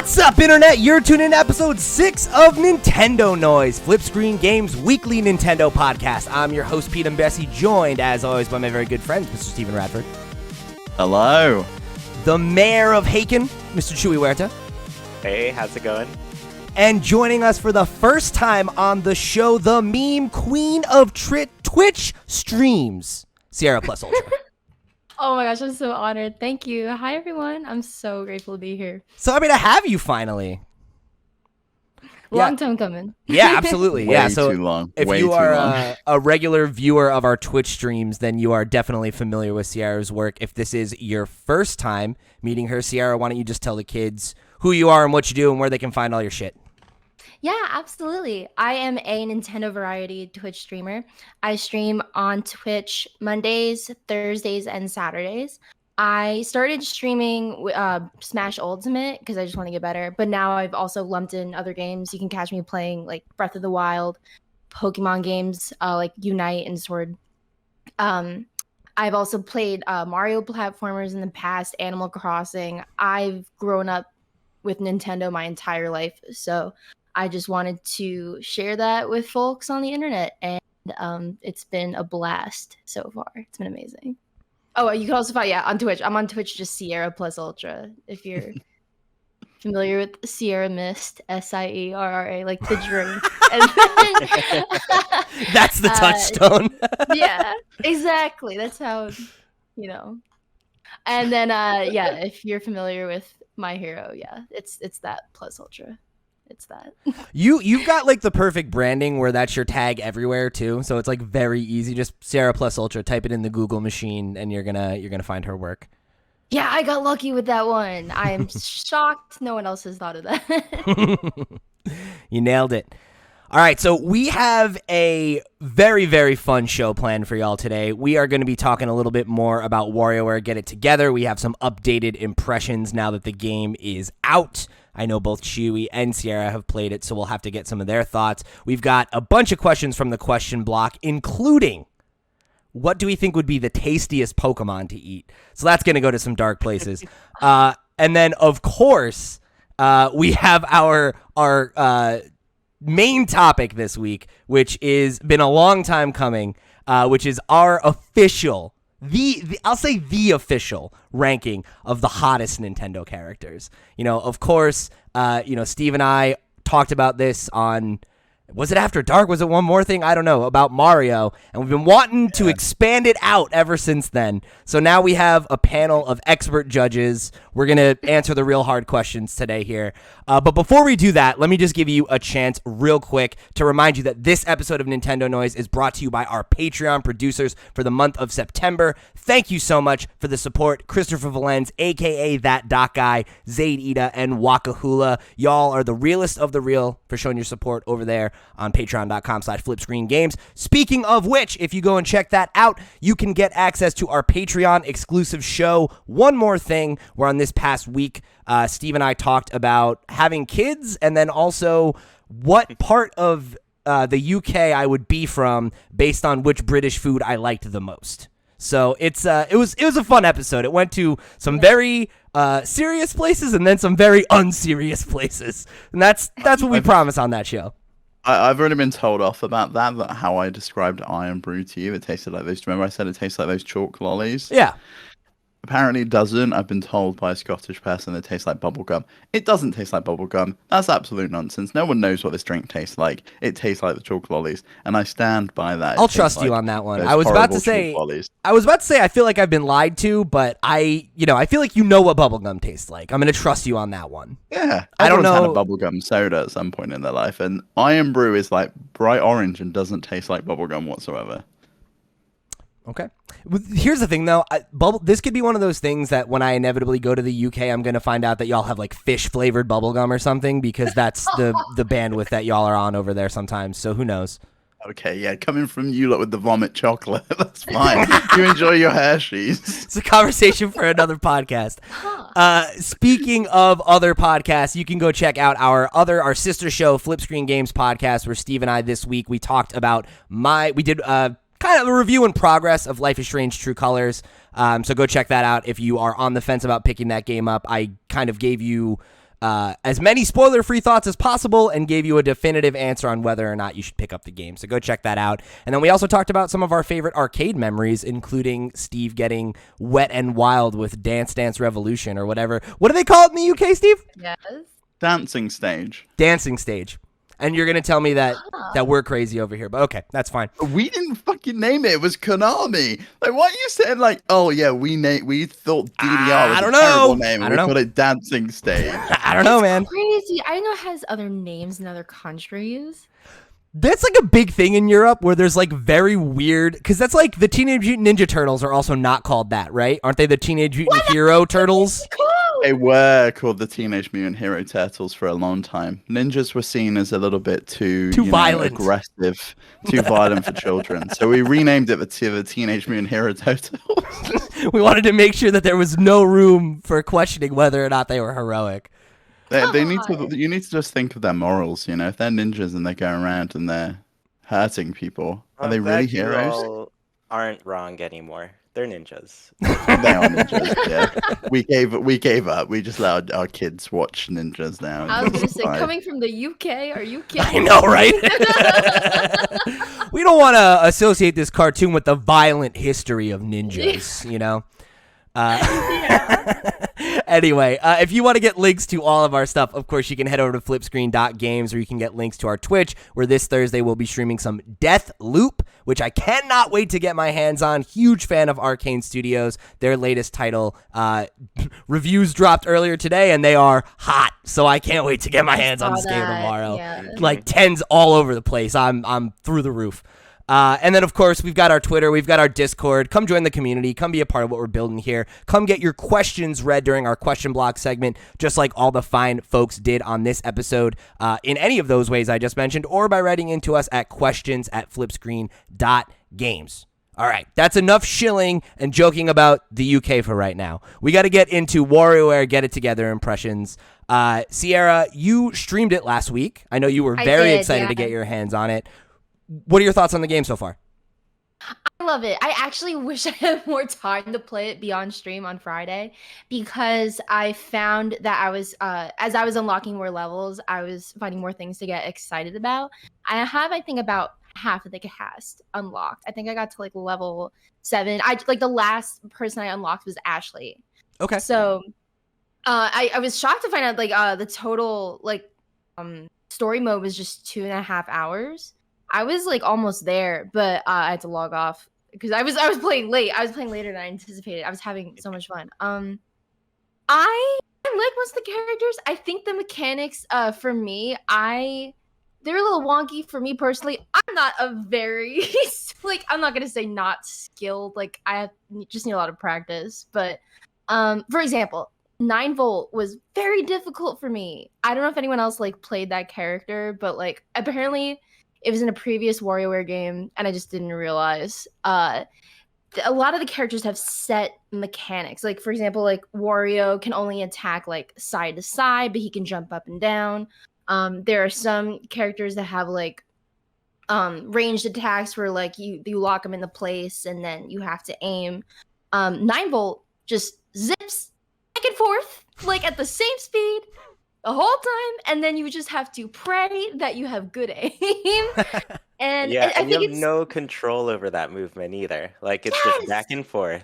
What's up, Internet? You're tuning in to episode 6 of Nintendo Noise, Flip Screen Games' weekly Nintendo podcast. I'm your host, Pete and Bessie, joined, as always, by my very good friends, Mr. Stephen Radford. Hello. The mayor of Haken, Mr. Chuy Huerta. Hey, how's it going? And joining us for the first time on the show, the meme queen of Twitch streams, sierraplusultra. Oh my gosh, I'm so honored. Thank you. Hi, everyone. I'm so grateful to be here. So happy to have you finally. Long time coming. Yeah, absolutely. Yeah, so too long. if Way you too are long. a regular viewer of our Twitch streams, then you are definitely familiar with Sierra's work. If this is your first time meeting her, Sierra, why don't you just tell the kids who you are and what you do and where they can find all your shit? Yeah, absolutely. I am a Nintendo variety Twitch streamer. I stream on Twitch Mondays, Thursdays, and Saturdays. I started streaming Smash Ultimate because I just want to get better. But now I've also lumped in other games. You can catch me playing like Breath of the Wild, Pokemon games like Unite and Sword. I've also played Mario platformers in the past, Animal Crossing. I've grown up with Nintendo my entire life. So I just wanted to share that with folks on the internet. And it's been a blast so far. It's been amazing. Oh, you can also find, on Twitch. I'm on Twitch, just sierraplusultra. If you're familiar with Sierra Mist, Sierra, like the drink. That's the touchstone. Yeah, exactly. That's how, And then, if you're familiar with My Hero, it's that plus ultra. It's that. You've got like the perfect branding where that's your tag everywhere too. So it's like very easy. Just sierraplusultra, type it in the Google machine, and you're gonna find her work. Yeah, I got lucky with that one. I am shocked no one else has thought of that. You nailed it. All right, so we have a very, very fun show planned for y'all today. We are going to be talking a little bit more about WarioWare Get It Together. We have some updated impressions now that the game is out. I know both Chewy and Sierra have played it, so we'll have to get some of their thoughts. We've got a bunch of questions from the question block, including what do we think would be the tastiest Pokemon to eat? So that's going to go to some dark places. And then, of course, we have our main topic this week, which is been a long time coming, which is our official, I'll say the official ranking of the hottest Nintendo characters. Of course, Steve and I talked about this on, was it After Dark? Was it One More Thing? I don't know, about Mario. And we've been wanting to expand it out ever since then. So now we have a panel of expert judges. We're going to answer the real hard questions today here. But before we do that, let me just give you a chance real quick to remind you that this episode of Nintendo Noise is brought to you by our Patreon producers for the month of September. Thank you so much for the support. Christopher Valenz, a.k.a. That Doc Guy, Zaid Ida, and Wakahula. Y'all are the realest of the real for showing your support over there on patreon.com/flipscreengames. Speaking of which, if you go and check that out, you can get access to our Patreon exclusive show, One More Thing, where on this past week, Steve and I talked about having kids and then also what part of the UK I would be from based on which British food I liked the most. So it was a fun episode. It went to some very serious places and then some very unserious places. And that's what we promise on that show. I've already been told off about that how I described Iron Brew to you. It tasted like those. Remember I said it tastes like those chalk lollies? Yeah. Apparently it doesn't. I've been told by a Scottish person that it tastes like bubblegum. It doesn't taste like bubblegum. That's absolute nonsense. No one knows what this drink tastes like. It tastes like the chalk lollies, and I stand by that. I'll trust you on that one. I was about to say I feel like I've been lied to, but I feel like you know what bubblegum tastes like. I'm going to trust you on that one. Yeah. I don't know. Everyone's had a bubblegum soda at some point in their life, and Iron Brew is like bright orange and doesn't taste like bubblegum whatsoever. Okay. Here's the thing, though. This could be one of those things that when I inevitably go to the UK, I'm going to find out that y'all have like fish-flavored bubblegum or something because that's the bandwidth that y'all are on over there sometimes. So who knows? Okay, yeah, coming from you lot with the vomit chocolate, that's fine. You enjoy your Hershey's. It's a conversation for another podcast. Speaking of other podcasts, you can go check out our sister show, Flip Screen Games podcast, where Steve and I this week, we talked about we did kind of a review in progress of Life is Strange True Colors. So go check that out if you are on the fence about picking that game up. I kind of gave you as many spoiler-free thoughts as possible and gave you a definitive answer on whether or not you should pick up the game. So go check that out. And then we also talked about some of our favorite arcade memories, including Steve getting wet and wild with Dance Dance Revolution or whatever. What do they call it in the UK, Steve? Yes. Dancing stage. Dancing stage. And you're going to tell me that we're crazy over here. But okay, that's fine. We didn't fucking name it. It was Konami. Like, why are you saying like, oh yeah, we thought DDR was I don't a terrible know. name. I And don't we know. put it Dancing Stage. I don't know, man. Crazy. I know it has other names in other countries. That's like a big thing in Europe where there's like very weird, because that's like the Teenage Mutant Ninja Turtles are also not called that, right? Aren't they the Teenage Mutant Hero Turtles? Cool. They were called the Teenage Mutant Hero Turtles for a long time. Ninjas were seen as a little bit too violent. aggressive, too violent for children. So we renamed it the Teenage Mutant Hero Turtles. We wanted to make sure that there was no room for questioning whether or not they were heroic. They need to. You need to just think of their morals. You know, if they're ninjas and they're going around and they're hurting people, are they really heroes? All aren't wrong anymore. They're ninjas. They are ninjas. Yeah, we gave up. We just let our kids watch ninjas now. I was gonna say, coming from the UK, are you I kidding? know, right? We don't want to associate this cartoon with the violent history of ninjas, you know? Anyway, if you want to get links to all of our stuff, of course, you can head over to flipscreen.games, where you can get links to our Twitch, where this Thursday we'll be streaming some Death Loop, which I cannot wait to get my hands on. Huge fan of Arcane Studios. Their latest title reviews dropped earlier today, and they are hot. So I can't wait to get my hands on this game tomorrow. Yeah. Like 10s all over the place. I'm through the roof. And then, of course, we've got our Twitter, we've got our Discord. Come join the community. Come be a part of what we're building here. Come get your questions read during our question block segment, just like all the fine folks did on this episode, in any of those ways I just mentioned, or by writing into us at questions@flipscreen.games. All right, that's enough shilling and joking about the UK for right now. We got to get into WarioWare Get It Together impressions. Sierra, you streamed it last week. I know you were very excited to get your hands on it. What are your thoughts on the game so far? I love it. I actually wish I had more time to play it beyond stream on Friday, because I found that I was, as I was unlocking more levels, I was finding more things to get excited about. I have, I think, about half of the cast unlocked. I think I got to like level 7. The last person I unlocked was Ashley. Okay. So I was shocked to find out the total story mode was just 2.5 hours. I was like almost there, but I had to log off because I was playing late. I was playing later than I anticipated. I was having so much fun. I like most of the characters. I think the mechanics for me, they're a little wonky for me personally. I'm not a very I'm not gonna say not skilled. Like I just need a lot of practice. But for example, 9-volt was very difficult for me. I don't know if anyone else played that character, but apparently it was in a previous WarioWare game, and I just didn't realize. A lot of the characters have set mechanics. Like, for example, Wario can only attack side to side, but he can jump up and down. There are some characters that have ranged attacks where you lock them into place and then you have to aim. 9-volt just zips back and forth at the same speed the whole time, and then you just have to pray that you have good aim. And yeah, I and you think have no control over that movement either. It's just back and forth.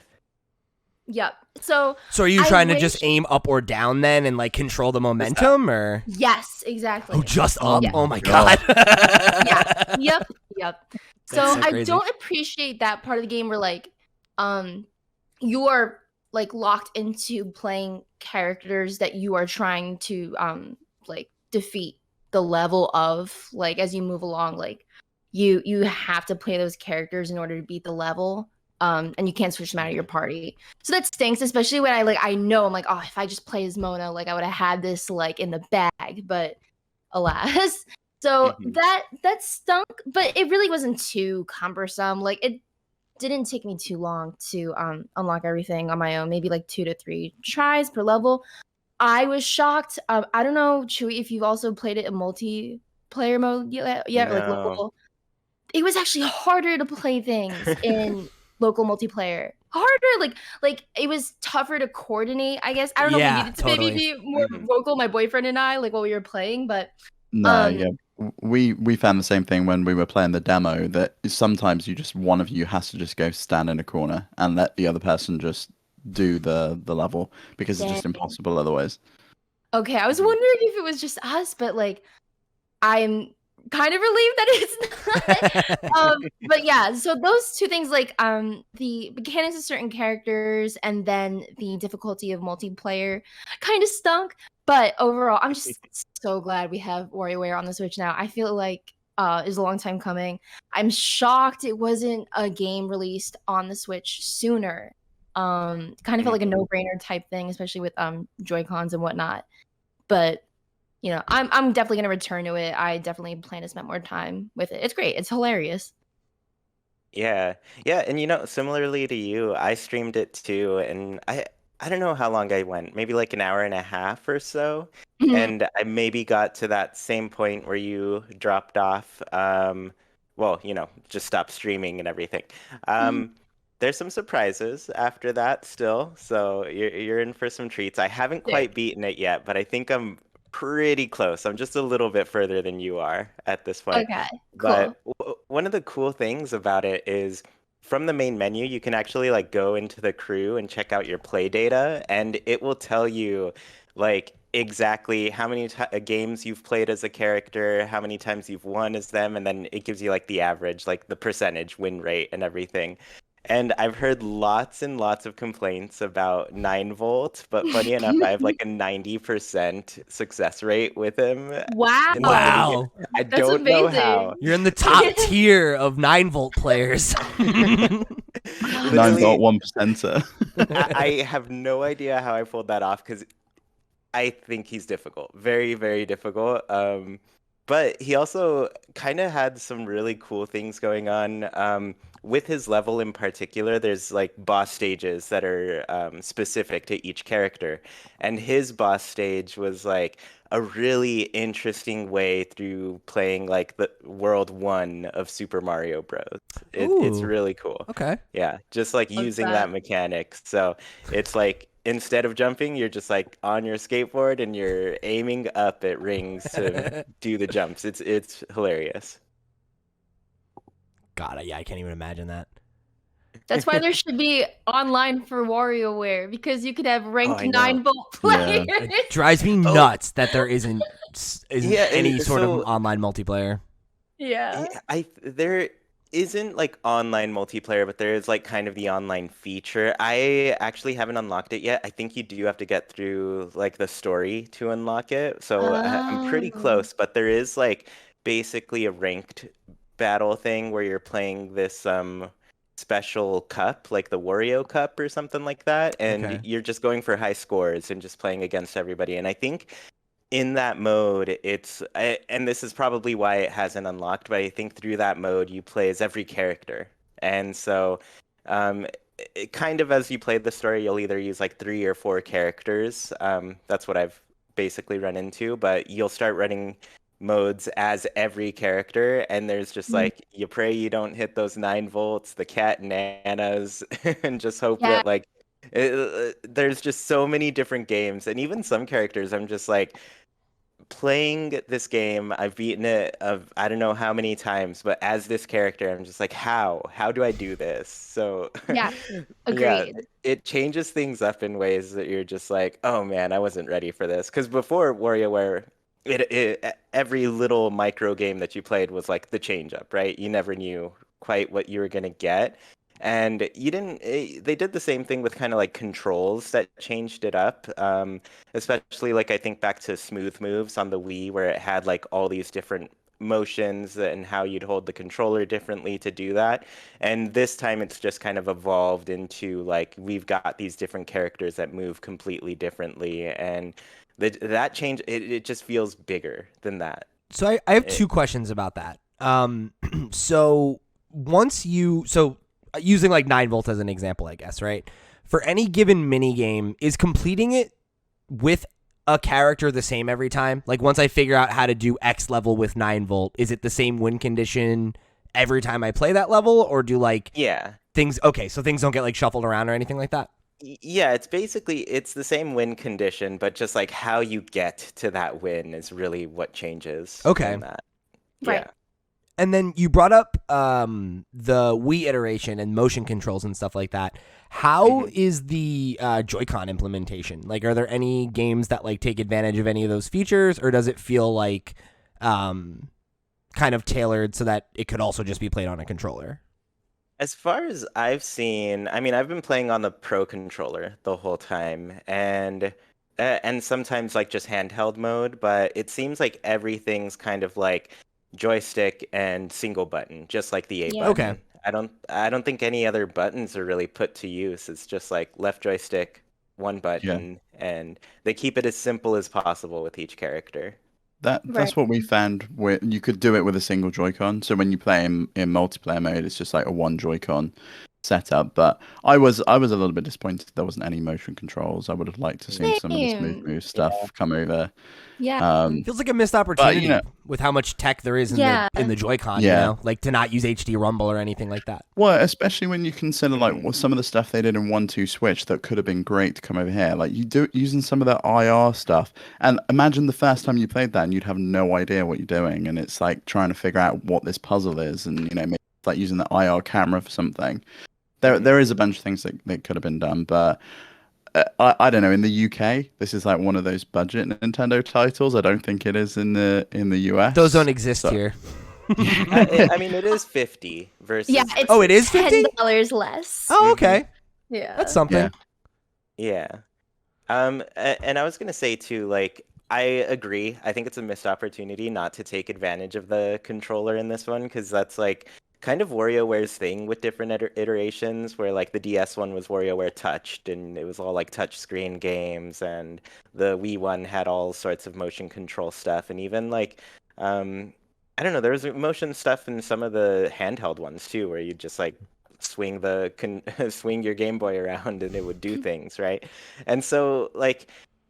Yep. So are you trying to just aim up or down then and control the momentum, or? Yes, exactly. Oh, just up. Yeah. Oh my god. Yeah. Yep. So so I crazy. don't appreciate that part of the game where you are locked into playing characters that you are trying to defeat the level of as you move along. You have to play those characters in order to beat the level. And you can't switch them out of your party. So that stinks, especially when I know I'm oh, if I just play as Mona, I would have had this in the bag, but alas. So that stunk, but it really wasn't too cumbersome. It didn't take me too long to unlock everything on my own, maybe 2 to 3 tries per level. I was shocked. I don't know, Chuy, if you've also played it in multiplayer mode yet, No. local. It was actually harder to play things in local multiplayer harder. Like it was tougher to coordinate, I guess. I don't know if we Yeah, needed to totally. maybe be more vocal, my boyfriend and I, like while we were playing, but No, yeah. We found the same thing when we were playing the demo, that sometimes one of you has to just go stand in a corner and let the other person just do the level, because it's just Dang. impossible otherwise. Okay, I was wondering if it was just us, but like I'm kind of relieved that it's not. But yeah, so those two things, like the mechanics of certain characters and then the difficulty of multiplayer kind of stunk. But overall, I'm just so glad we have WarioWare on the Switch now. I feel like is a long time coming. I'm shocked it wasn't a game released on the Switch sooner. Kind of felt like a no-brainer type thing, especially with Joy-Cons and whatnot. But I'm definitely gonna return to it. I definitely plan to spend more time with it. It's great. It's hilarious. Yeah. Yeah, and similarly to you, I streamed it too, and I don't know how long I went, maybe like an hour and a half or so. And I maybe got to that same point where you dropped off. Well, just stopped streaming and everything. There's some surprises after that still, so you're in for some treats. I haven't quite beaten it yet, but I think I'm pretty close. I'm just a little bit further than you are at this point. Okay, But cool. one of the cool things about it is from the main menu, you can actually like go into the crew and check out your play data, and it will tell you like exactly how many games you've played as a character, how many times you've won as them, and then it gives you like the average, like the percentage win rate and everything. And I've heard lots and lots of complaints about 9 volt, but funny enough, I have like a 90% success rate with him. Wow. in the beginning. Wow. I That's don't know amazing. how. You're in the top tier of 9-volt players. 9 Literally, volt 1%er. I have no idea how I pulled that off because I think he's difficult, very, very difficult. But he also kind of had some really cool things going on. With his level in particular, there's like boss stages that are specific to each character. And his boss stage was like a really interesting way through playing like the World 1 of Super Mario Bros. It's Ooh. really cool. Okay. Yeah, just like Love using that. that mechanic. So it's like instead of jumping, you're just like on your skateboard and you're aiming up at rings to do the jumps. It's hilarious. God, yeah, I can't even imagine that. That's why there should be online for WarioWare, because you could have ranked I know. 9-volt Yeah. players. It drives me nuts that there isn't Yeah, and any sort of so- online multiplayer. Yeah. There isn't like online multiplayer, but there is like kind of the online feature. I actually haven't unlocked it yet. I think you do have to get through like the story to unlock it. So I'm pretty Oh. close, but there is like basically a ranked battle thing where you're playing this special cup, like the Wario Cup or something like that, and Okay. you're just going for high scores and just playing against everybody. And I think in that mode, and this is probably why it hasn't unlocked, but I think through that mode, you play as every character. And so, it kind of as you play the story, you'll either use like 3 or 4 characters. That's what I've basically run into, but you'll start running modes as every character, and there's just like, you pray you don't hit those 9 volts, the cat and nanas, and just hope Yeah. that like, there's just so many different games, and even some characters I'm just like playing this game, I've beaten it of I don't know how many times, but as this character I'm just like, how do I do this? So Yeah, yeah, agreed. it changes things up in ways that you're just like, oh man, I wasn't ready for this. Because before WarioWare, every little micro game that you played was like the change up, right? You never knew quite what you were gonna get. And you didn't. They did the same thing with kind of like controls that changed it up. Especially like I think back to Smooth Moves on the Wii, where it had like all these different motions and how you'd hold the controller differently to do that. And this time it's just kind of evolved into like we've got these different characters that move completely differently, and that change it just feels bigger than that. So I have 2 questions about that. So using like 9-volt as an example, I guess, right? For any given mini game, is completing it with a character the same every time? Like once I figure out how to do X level with 9-volt, is it the same win condition every time I play that level, or do like Yeah. things. Okay, so things don't get like shuffled around or anything like that. Yeah, it's the same win condition, but just like how you get to that win is really what changes Okay. in that. Right. Yeah. And then you brought up the Wii iteration and motion controls and stuff like that. How is the Joy-Con implementation? Like, are there any games that like take advantage of any of those features, or does it feel like kind of tailored so that it could also just be played on a controller? As far as I've seen, I mean, I've been playing on the Pro controller the whole time, and sometimes like just handheld mode, but it seems like everything's kind of like joystick and single button, just like the A Yeah. button. Okay. I don't think any other buttons are really put to use. It's just like left joystick, one button, and they keep it as simple as possible with each character. That's Right. what we found. You could do it with a single Joy-Con. So when you play in multiplayer mode, it's just like a one Joy-Con setup. But I was a little bit disappointed there wasn't any motion controls. I would have liked to see some of the smooth Same. move stuff come over. Yeah. Feels like a missed But opportunity with how much tech there is in Yeah. the Joy-Con. Yeah. You know, like to not use HD Rumble or anything like that. well, especially when you consider like some of the stuff they did in 1-2 Switch that could have been great to come over here. Like you do using some of that IR stuff, and imagine the first time you played that and you'd have no idea what you're doing, and it's like trying to figure out what this puzzle is, and maybe it's like using the IR camera for something. There is a bunch of things that could have been done, but I don't know. In the UK, this is like one of those budget Nintendo titles. I don't think it is in the US. Those don't exist So- here. I mean, it is 50 versus. Yeah. It's Oh, it is 50? $10 less. Oh, okay, Yeah. that's something. Yeah. Yeah. And I was gonna say too, like, I agree. I think it's a missed opportunity not to take advantage of the controller in this one, because that's like kind of WarioWare's thing with different iterations, where like the DS one was WarioWare Touched, and it was all like touch screen games, and the Wii one had all sorts of motion control stuff, and even like, I don't know, there was motion stuff in some of the handheld ones too, where you just like swing swing your Game Boy around and it would do things, right? And so like,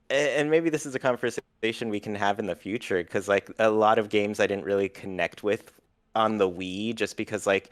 and maybe this is a conversation we can have in the future, because like a lot of games I didn't really connect with on the Wii, just because like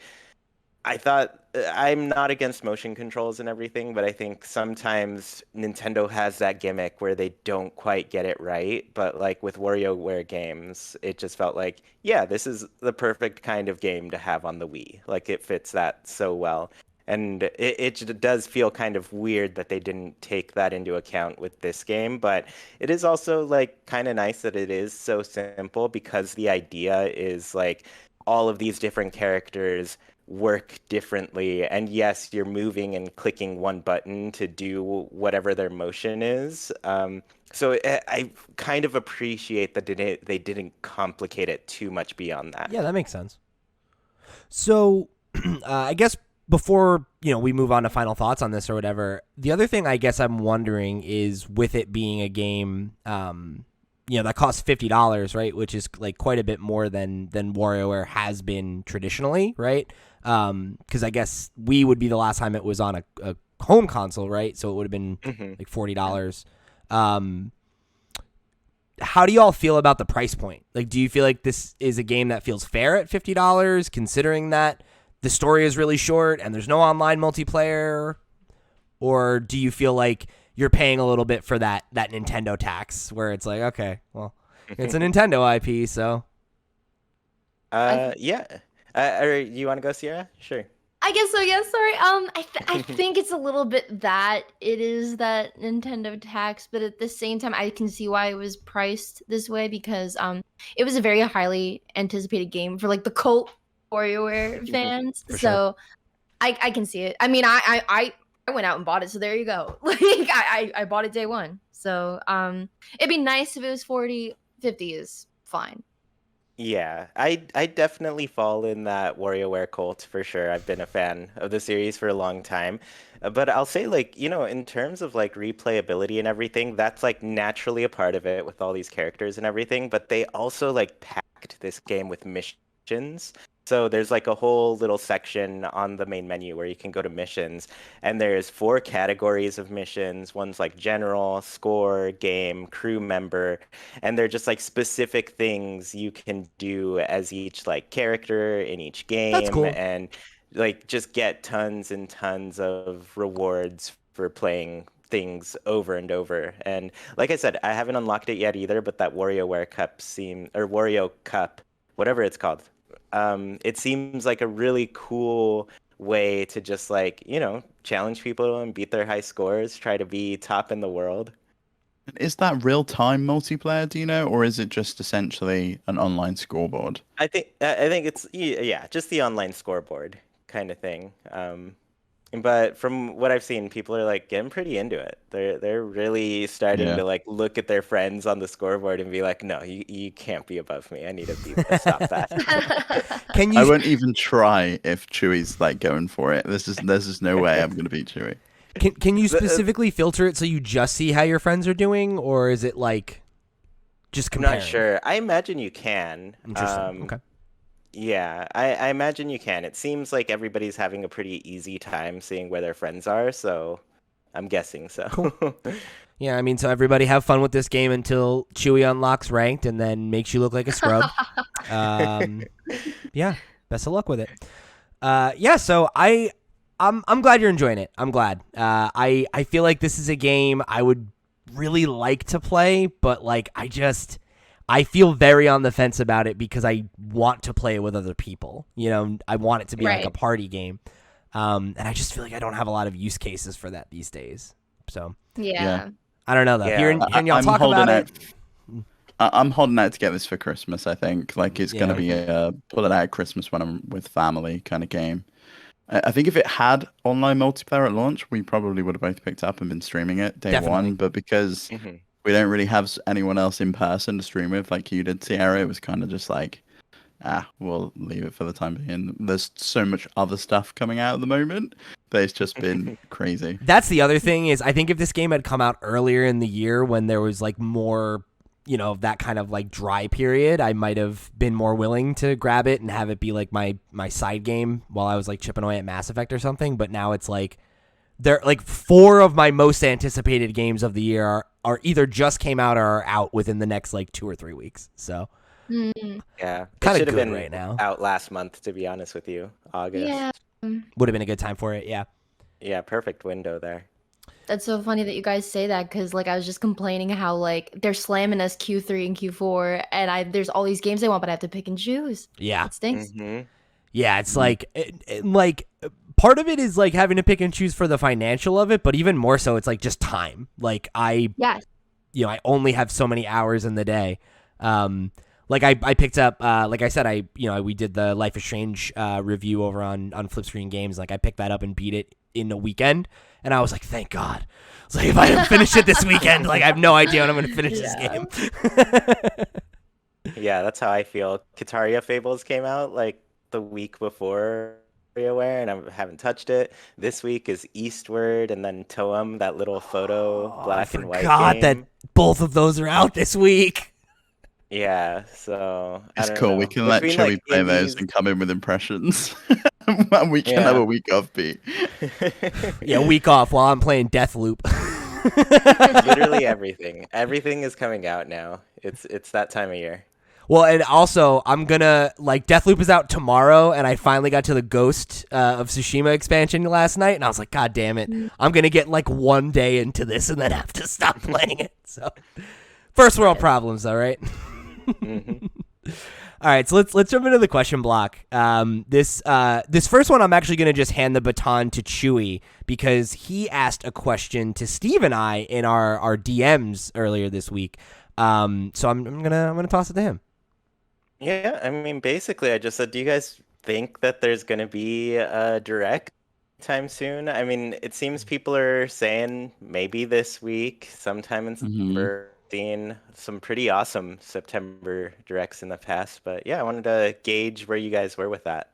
I thought, I'm not against motion controls and everything, but I think sometimes Nintendo has that gimmick where they don't quite get it right. But like with WarioWare games, it just felt like, yeah, this is the perfect kind of game to have on the Wii. Like it fits that so well. And it does feel kind of weird that they didn't take that into account with this game, but it is also like kind of nice that it is so simple, because the idea is like all of these different characters work differently, and yes, you're moving and clicking one button to do whatever their motion is. So I kind of appreciate that they didn't complicate it too much beyond that. Yeah, that makes sense. So, I guess before we move on to final thoughts on this or whatever, the other thing I guess I'm wondering is, with it being a game, that costs $50, right? Which is like quite a bit more than WarioWare has been traditionally, right? Because I guess Wii would be the last time it was on a home console, right? So it would have been like $40. How do you all feel about the price point? Like, do you feel like this is a game that feels fair at $50, considering that the story is really short and there's no online multiplayer? Or do you feel like you're paying a little bit for that Nintendo tax, where it's like, okay, well, it's a Nintendo IP, so. Yeah. Or you want to go, Sierra? Sure. I guess so. Yeah. Sorry. I think it's a little bit that it is that Nintendo tax, but at the same time, I can see why it was priced this way, because it was a very highly anticipated game for like the cult WarioWare fans. For So I can see it. I mean, I went out and bought it, so there you go. Like I bought it day one. So it'd be nice if it was 40, 50 is fine. Yeah, I definitely fall in that WarioWare cult for sure. I've been a fan of the series for a long time. But I'll say, like, in terms of like replayability and everything, that's like naturally a part of it with all these characters and everything. But they also like packed this game with missions. So there's like a whole little section on the main menu where you can go to missions, and there's 4 categories of missions. One's like general, score, game, crew member, and they're just like specific things you can do as each like character in each game. That's cool. And like just get tons and tons of rewards for playing things over and over. And like I said, I haven't unlocked it yet either, but that WarioWare Cup or Wario Cup, whatever it's called, it seems like a really cool way to just like, challenge people and beat their high scores, try to be top in the world. Is that real-time multiplayer, do you know, or is it just essentially an online scoreboard? I think it's just the online scoreboard kind of thing. But from what I've seen, people are like getting pretty into it. They're really starting Yeah. to like look at their friends on the scoreboard and be like, no, you can't be above me. I need to stop that. Can I you won't even try if Chewy's like going for it. There's just no way I'm gonna beat Chewy. can you specifically filter it so you just see how your friends are doing, or is it like just I'm comparing? not sure. I imagine you can. Interesting. Okay. Yeah, I imagine you can. It seems like everybody's having a pretty easy time seeing where their friends are, so I'm guessing so. Cool. Yeah, I mean, so everybody have fun with this game until Chewy unlocks ranked and then makes you look like a scrub. Yeah, best of luck with it. Yeah, so I'm glad you're enjoying it. I'm glad. I feel like this is a game I would really like to play, but like I feel very on the fence about it because I want to play it with other people. I want it to be like a party game. And I just feel like I don't have a lot of use cases for that these days. So Yeah. I don't know though. Yeah. Hearing y'all I'm talk holding about out. it. I'm holding out to get this for Christmas. I think like it's Yeah. gonna be a pull it out at Christmas when I'm with family kind of game. I think if it had online multiplayer at launch, we probably would have both picked up and been streaming it day Definitely. one. But because we don't really have anyone else in person to stream with, like you did, Sierra, it was kind of just like, we'll leave it for the time being. There's so much other stuff coming out at the moment that it's just been crazy. That's the other thing is I think if this game had come out earlier in the year when there was like more, that kind of like dry period, I might have been more willing to grab it and have it be like my side game while I was like chipping away at Mass Effect or something. But now it's like they're like 4 of my most anticipated games of the year are either just came out or are out within the next like 2 or 3 weeks. So Yeah, Kinda it should have good been right now. out last month, to be honest with you. August. Yeah. would have been a good time for it. Yeah. Yeah, perfect window there. That's so funny that you guys say that because like I was just complaining how like they're slamming us Q3 and Q4 and there's all these games I want but I have to pick and choose. Yeah. It stinks. Yeah. It's like part of it is like having to pick and choose for the financial of it, but even more so, it's like just time. Like Yes. I only have so many hours in the day. Like I picked up, like I said, we did the Life is Strange review over on Flipscreen Games. Like I picked that up and beat it in a weekend, and I was like, thank God. It's like if I didn't finish it this weekend, like I have no idea when I'm going to finish this game. Yeah, that's how I feel. Kataria Fables came out like the week before WarioWare, and I haven't touched it. This week is Eastward, and then Toem, that little photo black and white God, game. that both of those are out this week. Yeah, so I It's don't cool. know. We can let Between, Chewy like, play those indies- and come in with impressions. And we can have a week off beat. Yeah, week off while I'm playing Deathloop. Literally everything. Everything is coming out now. It's that time of year. Well, and also, I'm gonna, like, Deathloop is out tomorrow, and I finally got to the Ghost of Tsushima expansion last night, and I was like, God damn it. I'm gonna get, like, 1 day into this and then have to stop playing it. So, first world problems, though, right? All right, so let's jump into the question block. This first one, I'm actually gonna just hand the baton to Chewy, because he asked a question to Steve and I in our DMs earlier this week. So I'm gonna toss it to him. Yeah, I mean, basically, I just said, do you guys think that there's going to be a direct time soon? I mean, it seems people are saying maybe this week, sometime in September. Seen some pretty awesome September directs in the past, but yeah, I wanted to gauge where you guys were with that.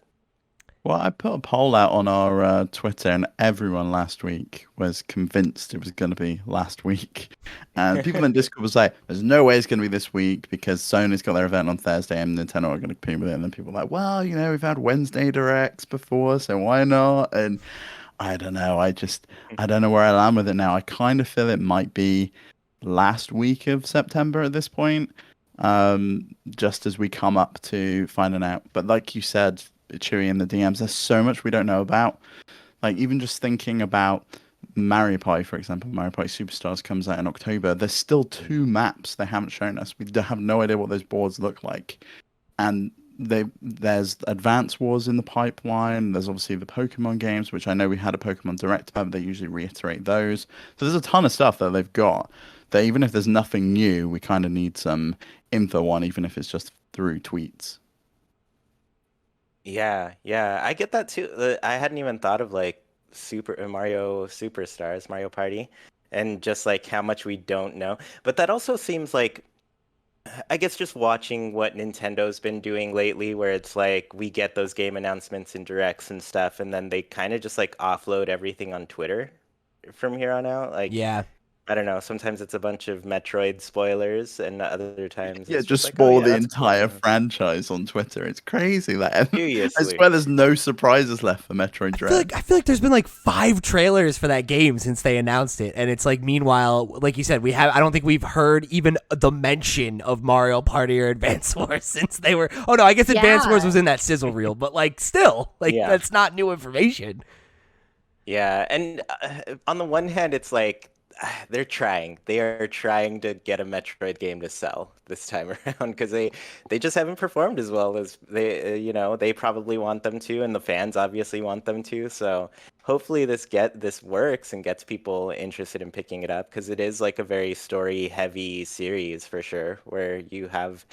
Well, I put a poll out on our Twitter, and everyone last week was convinced it was going to be last week. And people in Discord was like, there's no way it's going to be this week because Sony's got their event on Thursday and Nintendo are going to compete with it. And then people were like, well, we've had Wednesday directs before, so why not? And I don't know. I don't know where I land with it now. I kind of feel it might be last week of September at this point, just as we come up to finding out. But like you said, Chewy in the DMs. There's so much we don't know about. Like, even just thinking about Mario Party, for example, Mario Party Superstars comes out in October. There's still 2 maps they haven't shown us. We have no idea what those boards look like. And there's Advance Wars in the pipeline. There's obviously the Pokemon games, which I know we had a Pokemon Direct about, but they usually reiterate those. So there's a ton of stuff that they've got that even if there's nothing new, we kind of need some info on, even if it's just through tweets. Yeah, I get that too. I hadn't even thought of like Super Mario Superstars, Mario Party, and just like how much we don't know. But that also seems like, I guess, just watching what Nintendo's been doing lately, where it's like we get those game announcements and directs and stuff, and then they kind of just like offload everything on Twitter from here on out. Like, Yeah. I don't know. Sometimes it's a bunch of Metroid spoilers, and other times Yeah, it's just like, spoil oh, yeah, the that's entire cool. franchise on Twitter. It's crazy. That I Seriously. swear there's no surprises left for Metroid Dread. I feel like there's been like 5 trailers for that game since they announced it, and it's like, meanwhile, like you said, I don't think we've heard even the mention of Mario Party or Advance Wars since they were. Oh no, I guess Advance Yeah. Wars was in that sizzle reel, but like still, like Yeah. that's not new information. Yeah, and on the one hand, it's like they're trying. They are trying to get a Metroid game to sell this time around because they just haven't performed as well as they probably want them to, and the fans obviously want them to. So hopefully this works and gets people interested in picking it up, because it is like a very story heavy series for sure, where you have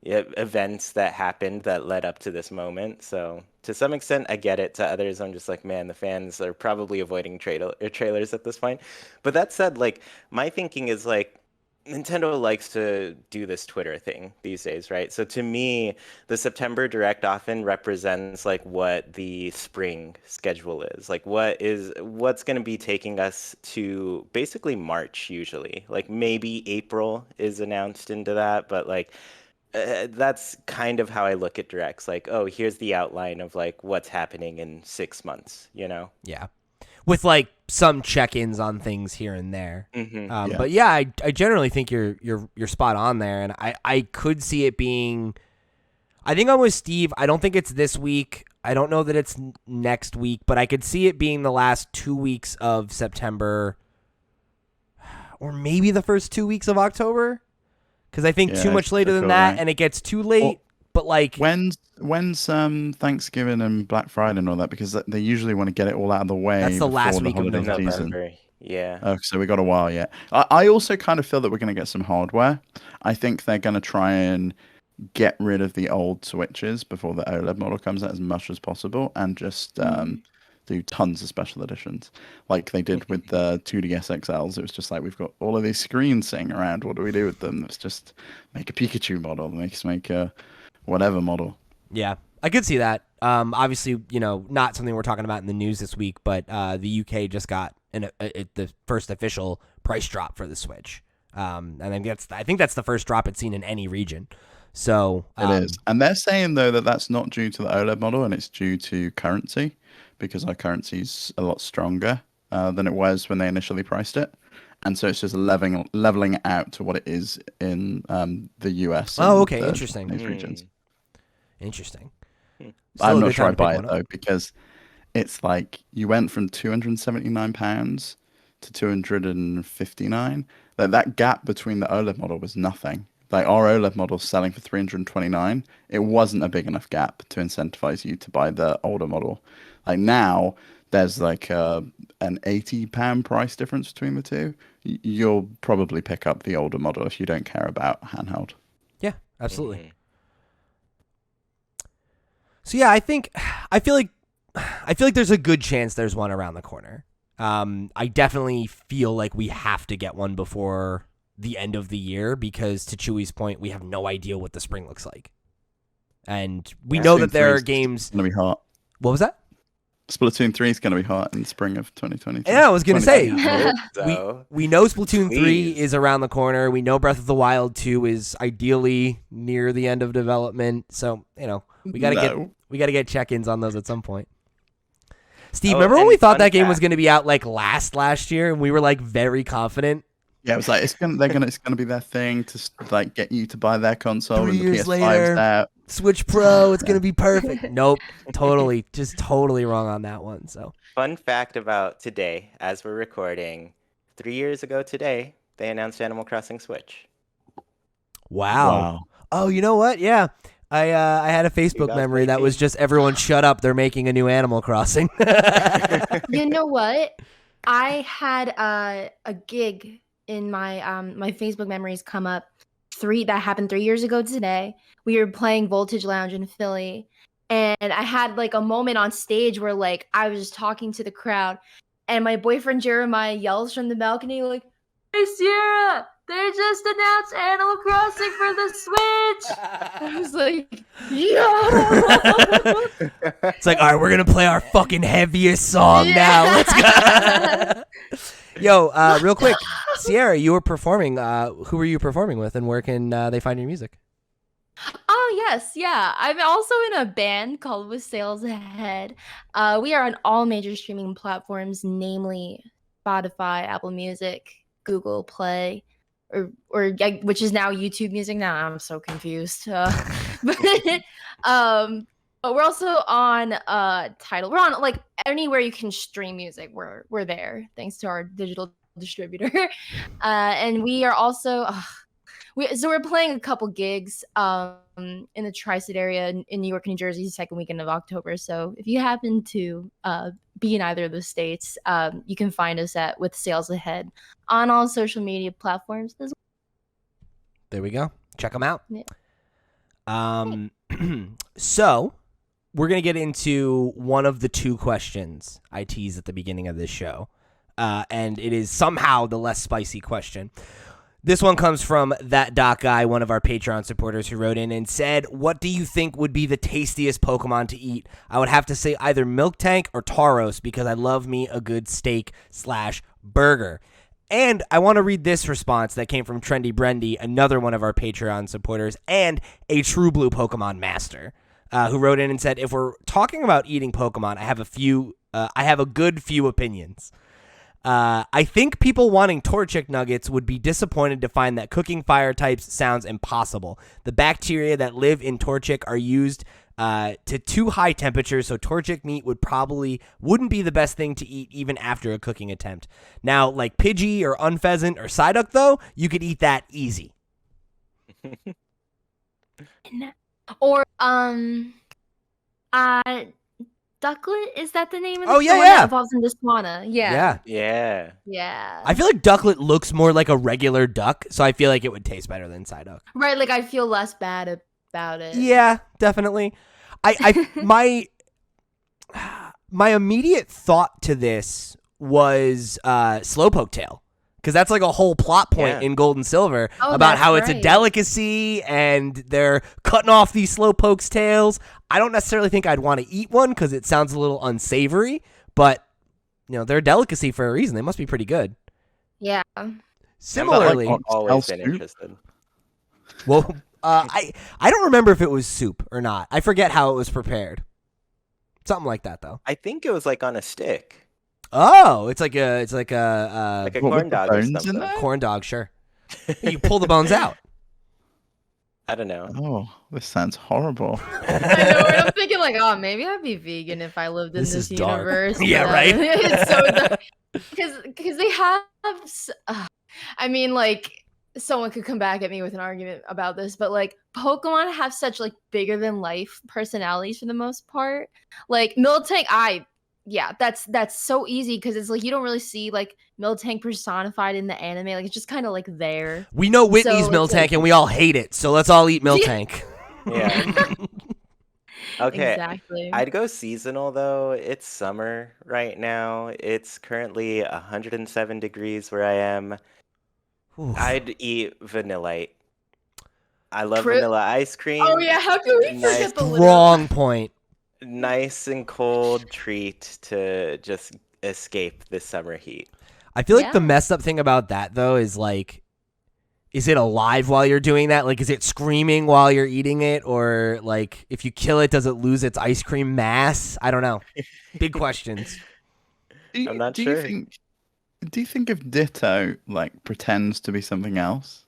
events that happened that led up to this moment. So to some extent, I get it. To others, I'm just like, man, the fans are probably avoiding trailers at this point. But that said, like, my thinking is like, Nintendo likes to do this Twitter thing these days, right? So to me, the September Direct often represents like what the spring schedule is. Like what's going to be taking us to basically March usually. Like maybe April is announced into that, but like that's kind of how I look at directs. Like, oh, here's the outline of like what's happening in 6 months, you know? Yeah, with like some check-ins on things here and there. Mm-hmm. But yeah, I generally think you're spot on there, and I could see it being. I think I'm with Steve. I don't think it's this week. I don't know that it's next week, but I could see it being the last 2 weeks of September, or maybe the first 2 weeks of October. Because I think too much later than that, and it gets too late. Well, but like, when's Thanksgiving and Black Friday and all that? Because they usually want to get it all out of the way. That's the last before week of holiday November. season. Yeah. Oh, so we got a while yet. I also kind of feel that we're going to get some hardware. I think they're going to try and get rid of the old Switches before the OLED model comes out as much as possible, and just do tons of special editions like they did with the 2DS XLs. It was just like, we've got all of these screens sitting around. What do we do with them? Let's just make a Pikachu model. Let's make a whatever model. yeah, I could see that. Obviously, not something we're talking about in the news this week, but the UK just got the first official price drop for the Switch. And I think that's the first drop it's seen in any region. So It is. And they're saying, though, that that's not due to the OLED model, and it's due to currency, because our currency's a lot stronger than it was when they initially priced it. And so it's just leveling it out to what it is in the US. Oh, and okay. the Interesting. Japanese regions. Interesting. Still I'm a not good sure time I to buy pick it, one up. though, because it's like you went from £279 to 259. That gap between the OLED model was nothing. Like, our OLED model selling for 329, it wasn't a big enough gap to incentivize you to buy the older model. Like, now there's like an £80 price difference between the two. You'll probably pick up the older model if you don't care about handheld. Yeah, absolutely. So yeah, I feel like there's a good chance there's one around the corner. I definitely feel like we have to get one before the end of the year, because to Chewy's point, we have no idea what the spring looks like. And we know that there are games. It's going to be hot. What was that? Splatoon 3 is going to be hot in spring of 2022. Yeah, I was going to say. So, we know Splatoon 3 please. is around the corner. We know Breath of the Wild 2 is ideally near the end of development. So, we got to get check-ins on those at some point. Steve, remember when we thought that game was going to be out like last year, and we were like very confident? Yeah, it was like it's gonna be their thing to like get you to buy their console 3 and the years PS5's later, out. Switch Pro, it's gonna be perfect. Nope, just totally wrong on that one. So Fun fact about today, as we're recording, 3 years ago today, they announced Animal Crossing Switch. wow. Oh, you know what? Yeah. I had a Facebook memory that was just everyone shut up. They're making a new Animal Crossing. You know what? I had a gig in my Facebook memories come up that happened 3 years ago today. We were playing Voltage Lounge in Philly, and I had like a moment on stage where like I was just talking to the crowd, and my boyfriend Jeremiah yells from the balcony like, "Hey Sierra, they just announced Animal Crossing for the Switch!" I was like, "Yo!" It's like, all right, we're gonna play our fucking heaviest song now. Let's go. Yo, real quick, Sierra, you were performing. Who were you performing with, and where can they find your music? Oh yes, yeah. I'm also in a band called With Sales Ahead. We are on all major streaming platforms, namely Spotify, Apple Music, Google Play, which is now YouTube Music. Now I'm so confused. But but we're also on Tidal. We're on like anywhere you can stream music. We're there thanks to our digital distributor. And we are also. We're playing a couple gigs in the Tri-State area in New York, New Jersey, second weekend of October. So if you happen to be in either of the states, you can find us at With Sales Ahead on all social media platforms as well. There we go. Check them out. Yeah. So we're gonna get into one of the two questions I teased at the beginning of this show, and it is somehow the less spicy question. This one comes from That Doc Guy, one of our Patreon supporters, who wrote in and said, "What do you think would be the tastiest Pokemon to eat? I would have to say either Miltank or Tauros because I love me a good steak/burger." And I want to read this response that came from Trendy Brendy, another one of our Patreon supporters, and a true blue Pokemon master, who wrote in and said, "If we're talking about eating Pokemon, I have a good few opinions. I think people wanting Torchic nuggets would be disappointed to find that cooking fire types sounds impossible. The bacteria that live in Torchic are used to too high temperatures, so Torchic meat wouldn't be the best thing to eat even after a cooking attempt. Now, like Pidgey or Unpheasant or Psyduck, though, you could eat that easy." Or Ducklet, is that the name of the Oh, yeah, one yeah. that evolves into Swanna? Yeah. Yeah. I feel like Ducklet looks more like a regular duck, so I feel like it would taste better than Psyduck. Right, like I feel less bad about it. Yeah, definitely. My immediate thought to this was Slowpoke Tail, because that's like a whole plot point in Gold and Silver about how it's a delicacy and they're cutting off these Slowpoke's tails. I don't necessarily think I'd want to eat one because it sounds a little unsavory, but they're a delicacy for a reason. They must be pretty good. Yeah. Similarly, I've always been interested. Well, I don't remember if it was soup or not. I forget how it was prepared. Something like that, though. I think it was like on a stick. Oh, it's like a Corn dog or something. Corn dog, sure. You pull the bones out. I don't know. Oh, this sounds horrible. I know, right? I'm thinking like, oh, maybe I'd be vegan if I lived in this universe. Yeah, right. It's so dark. Because they have, I mean, like, someone could come back at me with an argument about this, but like Pokemon have such like bigger than life personalities for the most part. Like Miltank, that's so easy because it's like you don't really see like Miltank personified in the anime. Like it's just kind of like there. We know Whitney's Miltank and we all hate it, so let's all eat Miltank. Yeah. Okay. Exactly. I'd go seasonal though. It's summer right now. It's currently 107 degrees where I am. Oof. I'd eat Vanillite. I love vanilla ice cream. Oh yeah, how can we forget the Strong point. Nice and cold treat to just escape this summer heat. I feel like the messed up thing about that though is like, is it alive while you're doing that? Like, is it screaming while you're eating it? Or like, if you kill it, does it lose its ice cream mass? I don't know. Big questions. I'm not sure. Do you think if Ditto like pretends to be something else,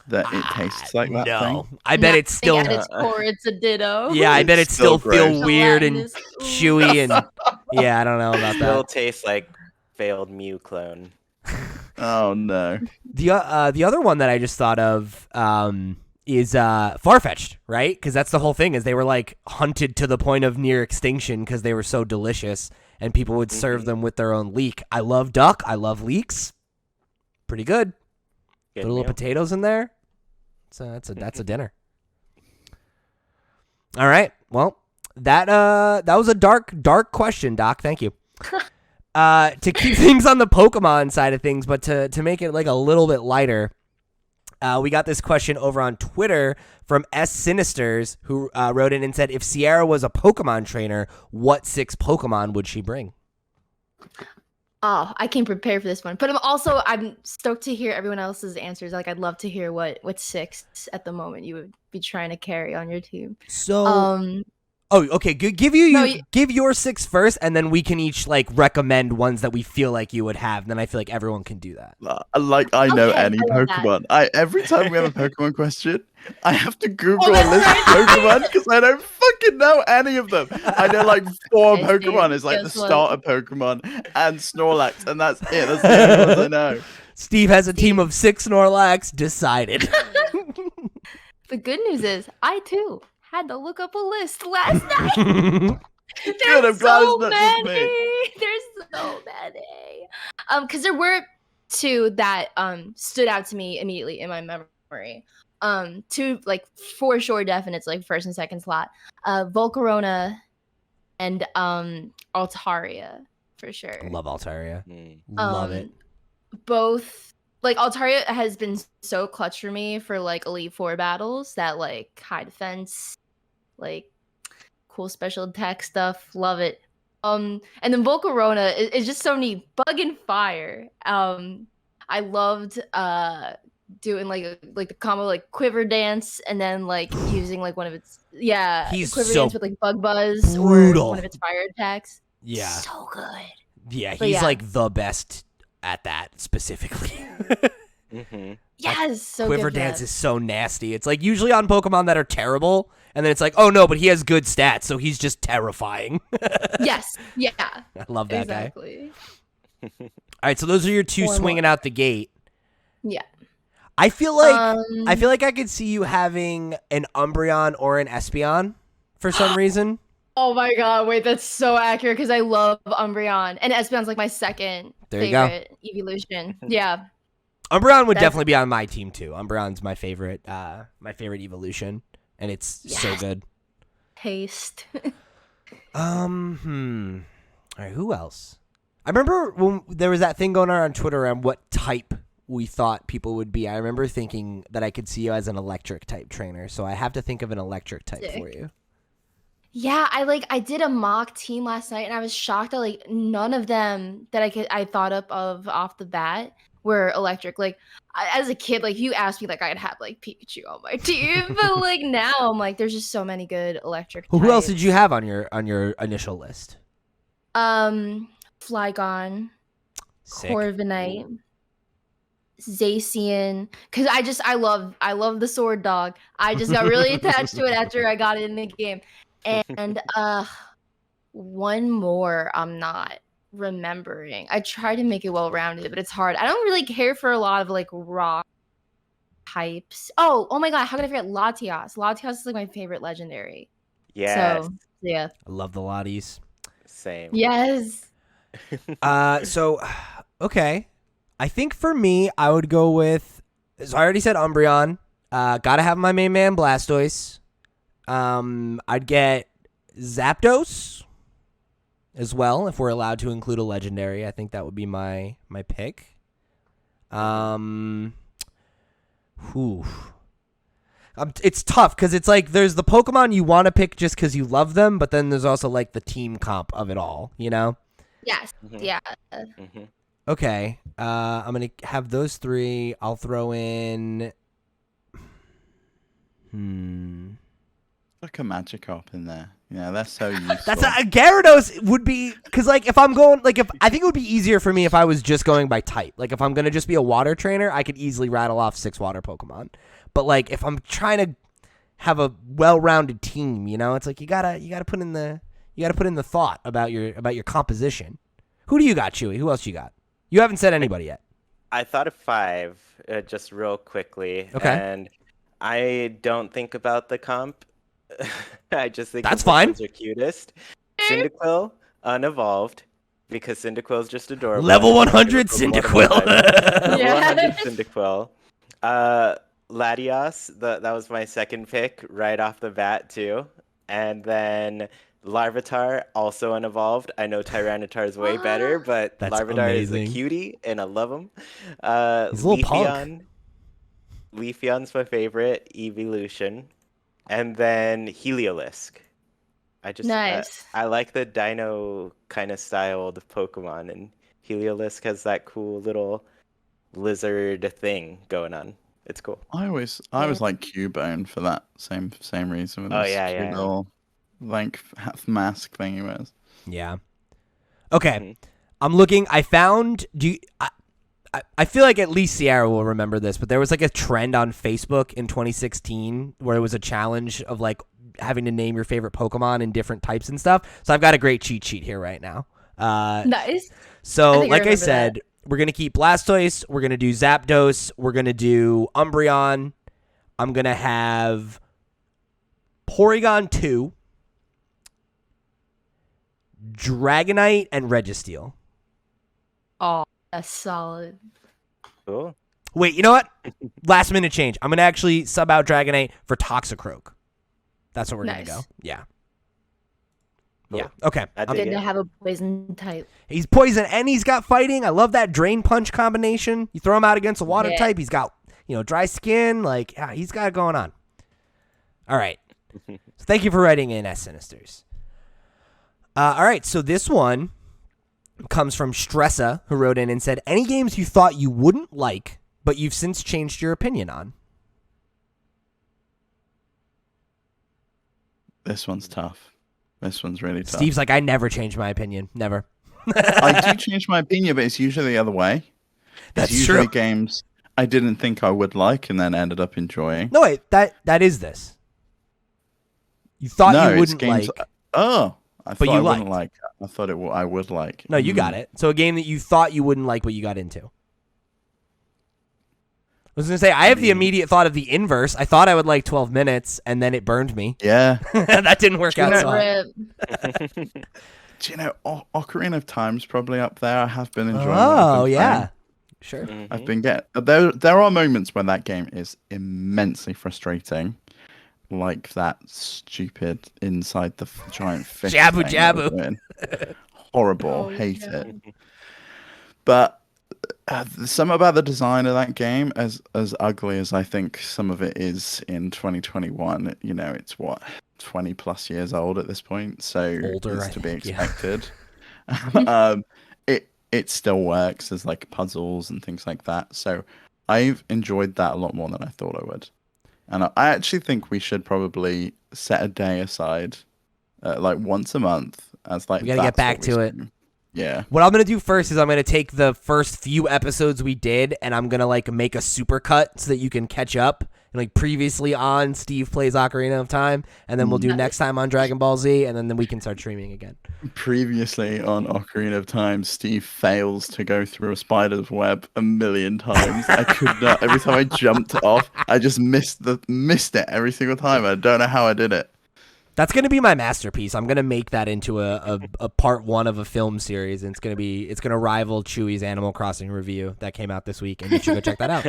that it tastes like that no. thing? I bet it's still. At its core, it's a ditto. Yeah, I bet it It's still still feel gross. weird and Latin is- chewy and. Yeah, I don't know about Still that. tastes like failed Mew clone. Oh no. The other one that I just thought of is Farfetch'd, right? Because that's the whole thing. Is they were like hunted to the point of near extinction because they were so delicious, and people would serve them with their own leek. I love duck. I love leeks. Pretty good. Good Put a little meal. potatoes in there. So that's a dinner. All right. Well, that was a dark question, Doc. Thank you. To keep things on the Pokemon side of things, but to make it like a little bit lighter, we got this question over on Twitter from S Sinisters, who wrote in and said, if Sierra was a Pokemon trainer, what 6 Pokemon would she bring? Oh, I came prepared for this one, but I'm stoked to hear everyone else's answers. Like, I'd love to hear what 6 at the moment you would be trying to carry on your team. So, okay. Give your 6 first, and then we can each like recommend ones that we feel like you would have. And then I feel like everyone can do that. Like I know Okay, any I love that. Pokemon. Every time we have a Pokemon question, I have to Google a list of Pokemon because I don't fucking know any of them. I know like 4 Okay, Pokemon Steve, is like the guess what? starter Pokemon and Snorlax, and that's it. That's the only ones I know. Steve has a team of 6 Snorlax. Decided. The good news is, I too had to look up a list last night. Good, I'm glad it's not just me. There's so many. Because there were 2 that stood out to me immediately in my memory. 2 like for sure definites, like first and second slot. Volcarona and Altaria for sure. Love Altaria. Mm. Love it. Both like Altaria has been so clutch for me for like Elite Four battles, that like high defense, like cool special attack stuff. Love it. And then Volcarona is just so neat. Bug and fire. I loved doing like the combo like quiver dance, and then like using like one of its He's quiver so dance with like bug buzz brutal. or one of its fire attacks. Yeah. So good. Yeah, But he's yeah. like the best at that specifically. Mm-hmm. Yes, so Quiver good for dance that. is so nasty. It's like usually on Pokemon that are terrible, and then it's like, oh no, but he has good stats, so he's just terrifying. Yes, yeah, I love that guy. exactly. All right, so those are your 2 One more. swinging out the gate. Yeah. I feel like I could see you having an Umbreon or an Espeon for some reason. Oh my god, wait, that's so accurate because I love Umbreon. And Espeon's like my second There you go. favorite evolution. Yeah. Umbreon would That's- definitely be on my team too. Umbreon's my favorite evolution, and it's so Yes. good. Taste. All right, who else? I remember when there was that thing going on Twitter on what type we thought people would be. I remember thinking that I could see you as an electric type trainer, so I have to think of an electric type Sick. for you. Yeah, I did a mock team last night and I was shocked that like none of them that I thought up of off the bat were electric. Like as a kid, like you asked me, like I'd have like Pikachu on my team, but like now I'm like there's just so many good electric. Who else did types. you have on your initial list? Flygon, Sick. Corviknight, Zacian, because I love the sword dog. I just got really attached to it after I got it in the game. And one more I'm not remembering. I try to make it well rounded, but it's hard. I don't really care for a lot of like rock types. Oh my god, how could I forget Latias? Latias is like my favorite legendary. Yes. So yeah. I love the Lotties. Same. Yes. So okay. I think for me, I would go with. So I already said Umbreon. Gotta have my main man Blastoise. I'd get Zapdos as well if we're allowed to include a legendary. I think that would be my pick. It's tough because it's like there's the Pokemon you want to pick just because you love them, but then there's also like the team comp of it all, you know? Yes. Mhm. Yeah. Mm-hmm. Okay, I'm gonna have those 3. I'll throw in. Like a Magikarp in there. Yeah, that's so useful. That's Gyarados would be because like if I'm going like if I think it would be easier for me if I was just going by type. Like if I'm gonna just be a water trainer, I could easily rattle off 6 water Pokemon. But like if I'm trying to have a well-rounded team, it's like you gotta put in the thought about your composition. Who do you got, Chewy? Who else you got? You haven't said anybody yet. I thought of 5, just real quickly. Okay. And I don't think about the comp. I just think That's the fine. ones are cutest. Cyndaquil, unevolved, because Cyndaquil is just adorable. Level 100 Cyndaquil. Cyndaquil. Level 100 Yes. Cyndaquil. Latios, that was my second pick right off the bat too. And then Larvitar, also unevolved. I know Tyranitar is way better, but That's Larvitar is a amazing. cutie, and I love him. He's a little punk. Leafeon's my favorite evolution. And then Heliolisk. Nice. I like the dino kind of styled Pokemon, and Heliolisk has that cool little lizard thing going on. It's cool. I always like Cubone for that same reason. With Oh, his yeah, cute yeah. little mask thing he wears. Yeah. Okay. Mhm. I'm looking. I found. I feel like at least Sierra will remember this, but there was like a trend on Facebook in 2016 where it was a challenge of like having to name your favorite Pokemon in different types and stuff. So I've got a great cheat sheet here right now. Nice. So, think I like I remember said, we're going to keep Blastoise. We're going to do Zapdos. We're going to do Umbreon. I'm going to have Porygon 2, Dragonite, and Registeel. Oh, that's solid. Cool. Wait, you know what? Last minute change. I'm going to actually sub out Dragonite for Toxicroak. That's what we're going to Nice. go. Yeah. Cool. Yeah. Okay. I I'm- dig Good it. to have a poison type. He's poison and he's got fighting. I love that Drain Punch combination. You throw him out against a water Yeah. type. He's got, dry skin. Like, yeah, he's got it going on. All right. So thank you for writing in, S Sinisters. All right. So this one comes from Stressa, who wrote in and said, any games you thought you wouldn't like, but you've since changed your opinion on? This one's tough. This one's really tough. Steve's like, I never changed my opinion. Never. I do change my opinion, but it's usually the other way. That's it's usually true. games I didn't think I would like and then ended up enjoying. No, wait. That is this. You thought No, you it's wouldn't games. like. Oh, I thought you I wouldn't liked. like. I thought I would like. No, you got it. So a game that you thought you wouldn't like, but you got into. I was going to say, I have the immediate thought of the inverse. I thought I would like 12 minutes, and then it burned me. Yeah. That didn't work out. So Rip. Do you know Ocarina of Time's probably up there? I have been enjoying. oh, what I've been yeah. playing. Sure. I've been getting there are moments when that game is immensely frustrating, like that stupid inside the giant fish. Jabu thing that Jabu. we're doing. Horrible, Oh, hate yeah. it. But something about the design of that game, as ugly as I think some of it is in 2021, it's what 20 plus years old at this point, so Older, it's I to be think, yeah. expected. It still works as like puzzles and things like that. So I've enjoyed that a lot more than I thought I would. And I actually think we should probably set a day aside, like once a month, as like We gotta get that's back what we to it. stream. Yeah. What I'm going to do first is I'm going to take the first few episodes we did, and I'm going to like make a super cut so that you can catch up. And like previously on Steve Plays Ocarina of Time, and then we'll do next time on Dragon Ball Z, and then we can start streaming again. Previously on Ocarina of Time, Steve fails to go through a spider's web 1,000,000 times. I could not. Every time I jumped off, I just missed it every single time. I don't know how I did it. That's going to be my masterpiece. I'm going to make that into a part 1 of a film series, and it's going to rival Chewy's Animal Crossing review that came out this week, and you should go check that out.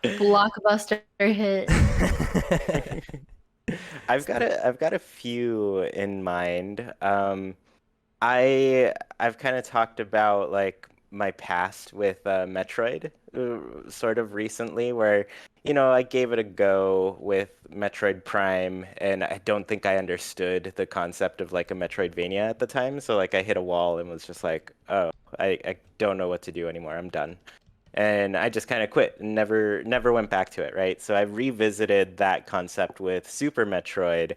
Blockbuster hit. I've got a few in mind. I've kind of talked about like my past with Metroid, sort of recently, where I gave it a go with Metroid Prime, and I don't think I understood the concept of like a Metroidvania at the time. So like I hit a wall and was just like, oh, I don't know what to do anymore. I'm done. And I just kind of quit and never went back to it, right? So I revisited that concept with Super Metroid,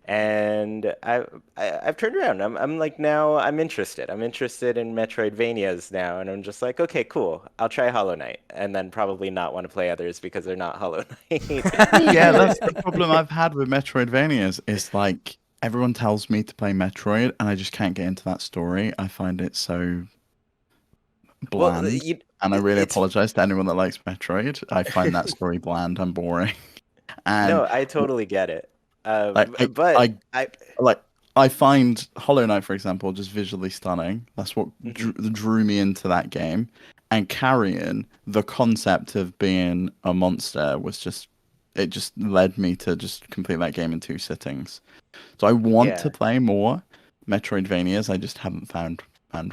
and I've turned around. I'm like now I'm interested. I'm interested in Metroidvanias now, and I'm just like, okay, cool. I'll try Hollow Knight, and then probably not want to play others because they're not Hollow Knight. Yeah, that's the problem I've had with Metroidvanias. Is like everyone tells me to play Metroid, and I just can't get into that story. I find it so Well, bland, and I really it's apologize to anyone that likes Metroid. I find that story bland and boring. And no, I totally get it. like But I like I find Hollow Knight, for example, just visually stunning. That's what Mhm. drew me into that game. And Carrion, the concept of being a monster was just it just led me to just complete that game in 2 sittings. So I want to Yeah. play more Metroidvanias. I just haven't found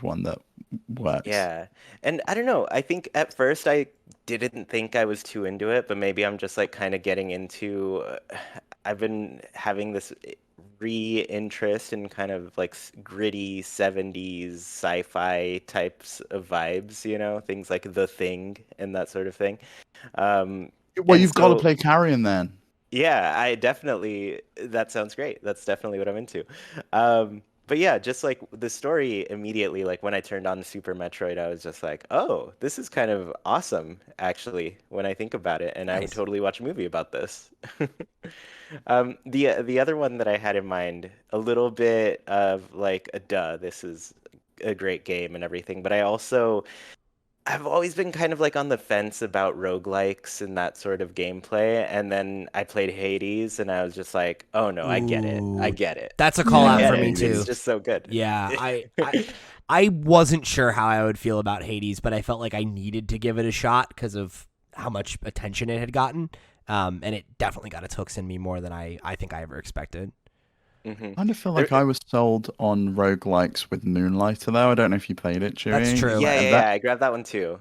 one that works. Yeah. And I don't know. I think at first I didn't think I was too into it, but maybe I'm just like kind of getting into I've been having this re-interest in kind of like gritty 70s sci-fi types of vibes, things like The Thing and that sort of thing. Um, Well, and you've got to so play Carrion then. yeah, I definitely, that sounds great. That's definitely what I'm into. But yeah, just like the story immediately, like when I turned on Super Metroid, I was just like, oh, this is kind of awesome, actually, when I think about it. And I would Nice. totally watch a movie about this. The other one that I had in mind, a little bit of like a duh, this is a great game and everything, but I've always been kind of like on the fence about roguelikes and that sort of gameplay. And then I played Hades and I was just like, oh no, I get it. I Ooh, get it. that's a call I out Yeah, for get me it. It's too. Hades. just so good. Yeah, I wasn't sure how I would feel about Hades, but I felt like I needed to give it a shot because of how much attention it had gotten. And it definitely got its hooks in me more than I think I ever expected. hmm I kind of feel There, like I was sold on roguelikes with Moonlighter, though. I don't know if you played it, That's Chewy. true. yeah, Like yeah, that, yeah. I grabbed that one too.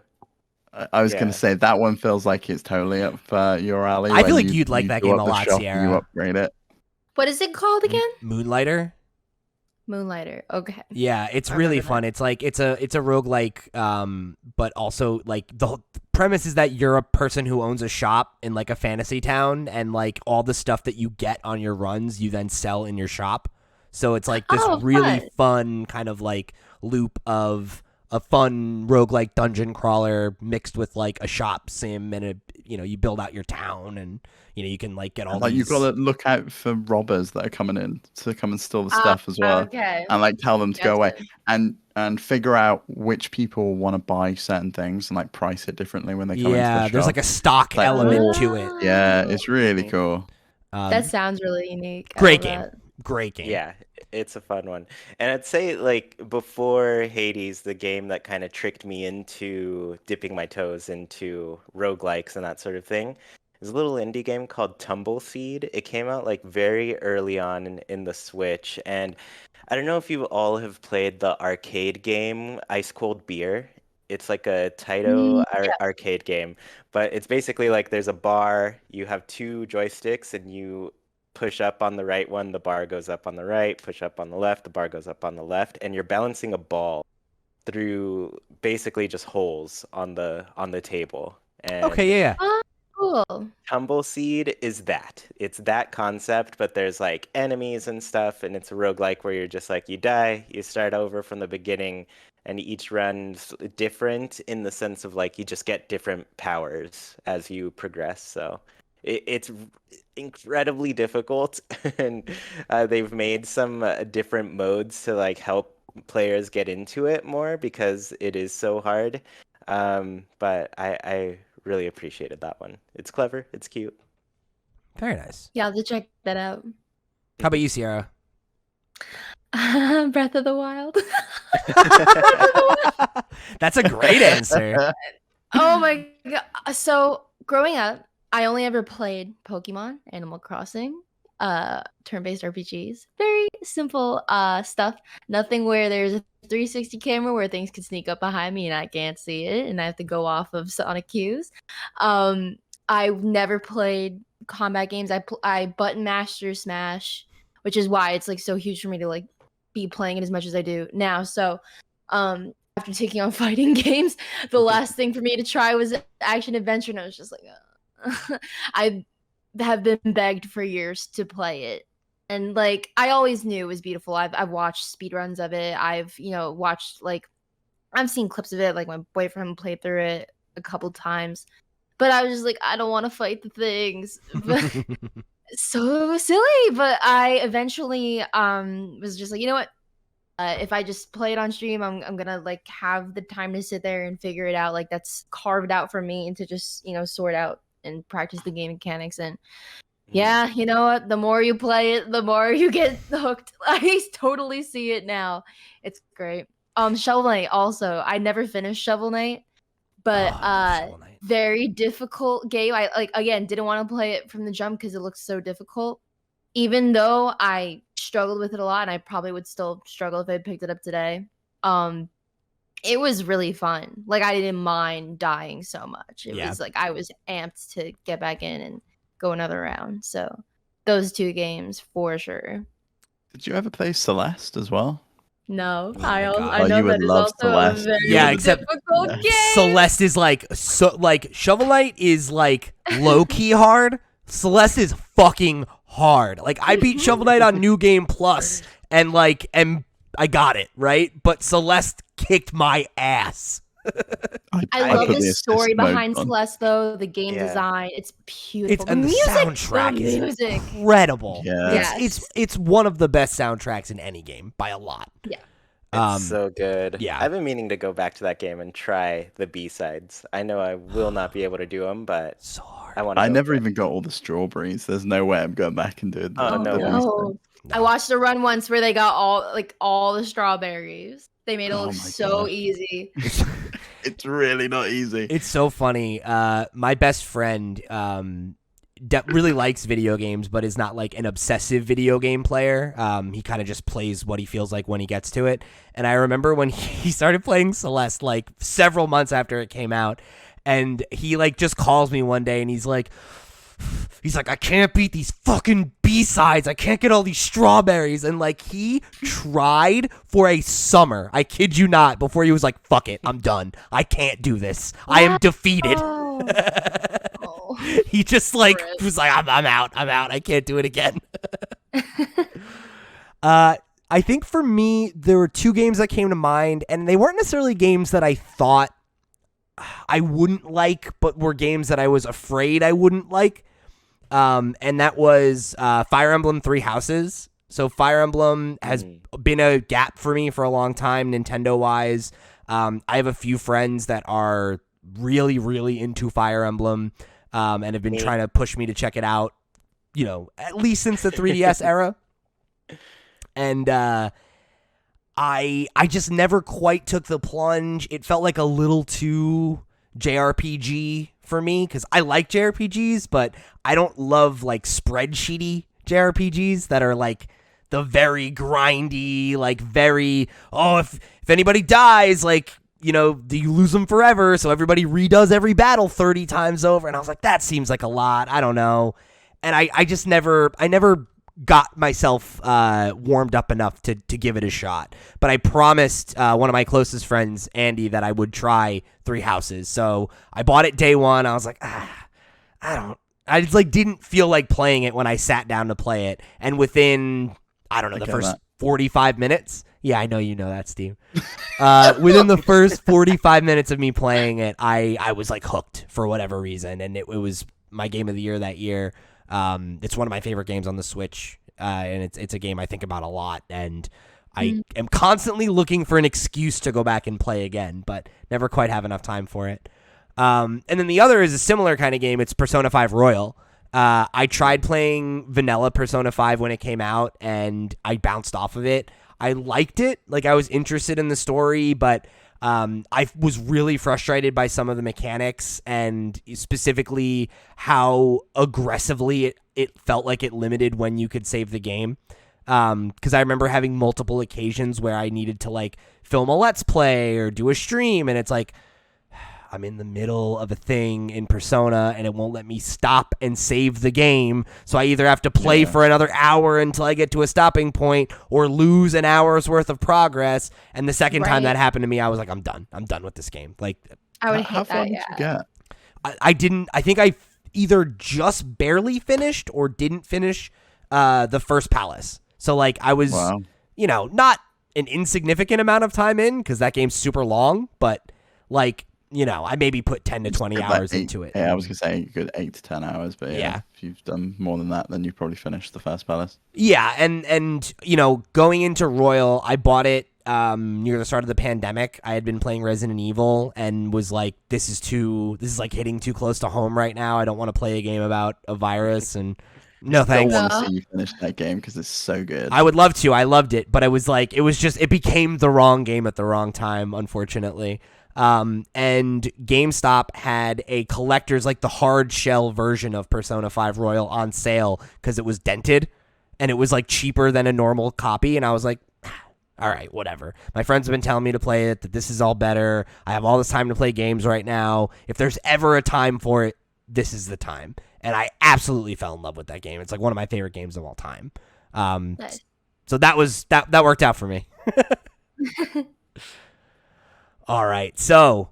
I was going to Yeah. say that one feels like it's totally up your alley. I feel When like you'd like you that go game up a the lot, shop and you Sierra. upgrade it. What is it called again? Moonlighter. Moonlighter. Okay. Yeah, it's I really remember fun. that. It's like it's a roguelike, but also like the whole premise is that you're a person who owns a shop in like a fantasy town, and like all the stuff that you get on your runs, you then sell in your shop. So it's like this Oh, really fun. fun kind of like loop of a fun roguelike dungeon crawler mixed with like a shop sim, and you build out your town, and you can like get all And like you've got these. to look out for robbers that are coming in to come and steal the stuff as well, Okay. and like tell them to go away, Gotcha. and figure out which people want to buy certain things and like price it differently when they come into the Yeah, there's like shop. a stock Like element all, to it. yeah, Oh, it's really Mhm. cool. that Um, sounds really unique. I Great love game. that. Great game. Yeah, it's a fun one. And I'd say like before Hades, the game that kind of tricked me into dipping my toes into roguelikes and that sort of thing is a little indie game called Tumbleseed. It came out like very early on in the Switch, and I don't know if you all have played the arcade game Ice Cold Beer. It's like a Taito Yes. arcade game, but it's basically like there's a bar, you have two joysticks, and you push up on the right one, the bar goes up on the right, push up on the left, the bar goes up on the left, and you're balancing a ball through basically just holes on the table. Okay, And yeah, yeah. Oh, cool. Tumbleseed is that. It's that concept, but there's like enemies and stuff, and it's a roguelike where you're just like you die, you start over from the beginning, and each run's different in the sense of like you just get different powers as you progress. So it's incredibly difficult, and they've made some different modes to like help players get into it more because it is so hard. But I really appreciated that one. It's clever, it's cute. Very nice. Yeah, I'll have to check that out. How about you, Sierra? Breath of the Wild. That's a great answer. Oh my god. So growing up, I only ever played Pokemon, Animal Crossing, turn-based RPGs. Very simple stuff. Nothing where there's a 360 camera where things can sneak up behind me and I can't see it and I have to go off of sonic cues. I never played combat games. I button mashed through Smash, which is why it's like so huge for me to like be playing it as much as I do now. So after taking on fighting games, the last thing for me to try was action adventure, and I was just like, I have been begged for years to play it. And like I always knew it was beautiful. I've watched speedruns of it. I've watched like I've seen clips of it. Like my boyfriend played through it a couple times, but I was just like, I don't want to fight the things. But so silly. But I eventually was just like, you know what? If I just play it on stream, I'm gonna like have the time to sit there and figure it out. Like that's carved out for me, and to just sort out and practice the game mechanics. And yeah, you know what? The more you play it, the more you get hooked. I totally see it now. It's great. Shovel Knight also. I never finished Shovel Knight, but Oh, I love Shovel Knight. very difficult game. I like again didn't want to play it from the jump because it looks so difficult. Even though I struggled with it a lot, and I probably would still struggle if I picked it up today. It was really fun. Like I didn't mind dying so much. It was like I was amped to get back in and go another round. So those two games for sure. Did you ever play Celeste as well? No, Oh my God. I know you would that is love also a Celeste. very except difficult game. Celeste is like Shovel Knight is like low key hard. Celeste is fucking hard. Like I beat Shovel Knight on New Game Plus and I got it, right? But Celeste kicked my ass. I love put the assist story mode behind on. Celeste though, the game design. It's beautiful. And the soundtrack is music. incredible. Yes. It's one of the best soundtracks in any game by a lot. Yeah. It's so good. yeah. I've been meaning to go back to that game and try the B-sides. I know I will not be able to do them, but So hard. I want to. I never even got all the strawberries. There's no way I'm going back and doing Oh, no. No. I watched a run once where they got all the strawberries. They made it look so God. easy. It's really not easy. It's so funny. My best friend really likes video games, but is not like an obsessive video game player. He kind of just plays what he feels like when he gets to it. And I remember when he started playing Celeste like several months after it came out, and he like just calls me one day and he's like, I can't beat these fucking B-sides. I can't get all these strawberries. And like he tried for a summer. I kid you not. Before he was like, fuck it, I'm done. I can't do this. I am defeated. Oh. He just like Rip. was like, I'm out. I can't do it again. I think for me, there were two games that came to mind, and they weren't necessarily games that I thought I wouldn't like, but were games that I was afraid I wouldn't like. And that was Fire Emblem Three Houses. So Fire Emblem has been a gap for me for a long time, Nintendo-wise. I have a few friends that are really, really into Fire Emblem and have been trying to push me to check it out, at least since the 3DS era. And I just never quite took the plunge. It felt like a little too JRPG for me because I like JRPGs, but I don't love like spreadsheety JRPGs that are like the very grindy, like very, if anybody dies, like, do you lose them forever? So everybody redoes every battle 30 times over. And I was like, that seems like a lot. I don't know. And I just never got myself warmed up enough to give it a shot. But I promised one of my closest friends, Andy, that I would try Three Houses. So I bought it day one. I was like, I just like didn't feel like playing it when I sat down to play it. And within, the first 45 minutes. Yeah, I know you know that, Steve. Within the first 45 minutes of me playing it, I was like hooked for whatever reason. And it was my game of the year that year. It's one of my favorite games on the Switch, and it's a game I think about a lot, and I am constantly looking for an excuse to go back and play again, but never quite have enough time for it. And then the other is a similar kind of game. It's Persona 5 Royal. I tried playing vanilla Persona 5 when it came out, and I bounced off of it. I liked it. Like, I was interested in the story, but I was really frustrated by some of the mechanics and specifically how aggressively it felt like it limited when you could save the game. Because I remember having multiple occasions where I needed to like film a Let's Play or do a stream, and it's like I'm in the middle of a thing in Persona and it won't let me stop and save the game. So I either have to play for another hour until I get to a stopping point or lose an hour's worth of progress. And the second time that happened to me, I was like, I'm done. I'm done with this game. Like, I would how hate far that. did you get? I think I either just barely finished or didn't finish the first palace. So like I was, Wow. Not an insignificant amount of time in because that game's super long, but like, I maybe put 10 to 20 Like hours 8 into it. Yeah, I was gonna say a good 8 to 10 hours, but Yeah. if you've done more than that, then you've probably finished the first palace. Yeah, and going into Royal, I bought it near the start of the pandemic. I had been playing Resident Evil and was like, this is like hitting too close to home right now. I don't want to play a game about a virus, and no I thanks. want to see you finish that game because it's so good. I would love to. I loved it, but I was like, it became the wrong game at the wrong time, unfortunately. And GameStop had a collector's, like the hard shell version of Persona 5 Royal on sale because it was dented and it was like cheaper than a normal copy. And I was like, all right, whatever. My friends have been telling me to play it, that this is all better. I have all this time to play games right now. If there's ever a time for it, this is the time. And I absolutely fell in love with that game. It's like one of my favorite games of all time. Nice. So that worked out for me. All right, so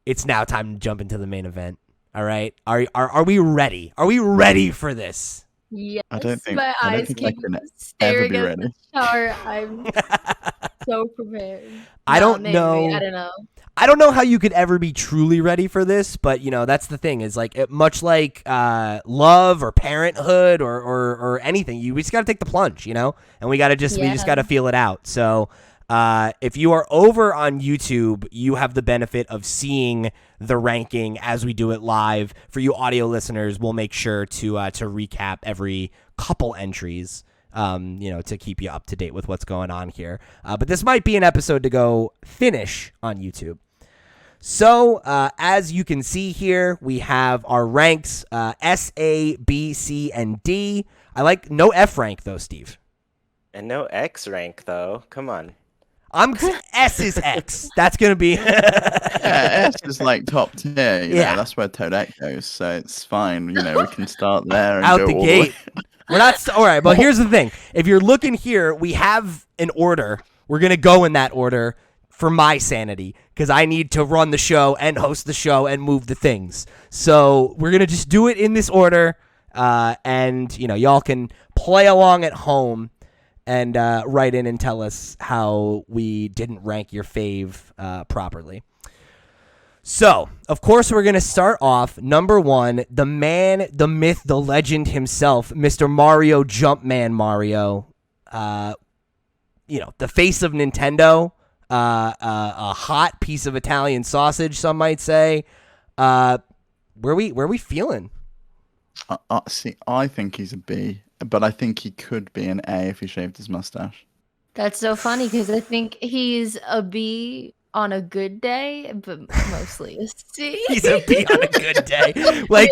it's now time to jump into the main event. All right, are we ready? Are we ready for this? Yes, I don't think my I eyes can keep ever staring be at ready. the shower. I'm so prepared. I don't maybe. know. I don't know. I don't know how you could ever be truly ready for this, but that's the thing. Is like much like love or parenthood or anything. We just got to take the plunge, and we just got to feel it out. So. If you are over on YouTube, you have the benefit of seeing the ranking as we do it live. For you audio listeners, we'll make sure to recap every couple entries, to keep you up to date with what's going on here. But this might be an episode to go finish on YouTube. So, as you can see here, we have our ranks, S, A, B, C, and D. I like no F rank, though, Steve. And no X rank, though. Come on. S is X. That's gonna be. Yeah, S is like top tier. Yeah. That's where Toadette goes, so it's fine. We can start there and Out go the all gate. way. We're not all right. But here's the thing: if you're looking here, we have an order. We're gonna go in that order for my sanity because I need to run the show and host the show and move the things. So we're gonna just do it in this order, and y'all can play along at home. And write in and tell us how we didn't rank your fave properly. So, of course, we're going to start off, number 1, the man, the myth, the legend himself, Mr. Mario Jumpman Mario. The face of Nintendo, a hot piece of Italian sausage, some might say. Where we feeling? See, I think he's a B, but I think he could be an A if he shaved his mustache. That's so funny because I think he's a B on a good day, but mostly a C. He's a B on a good day. Like,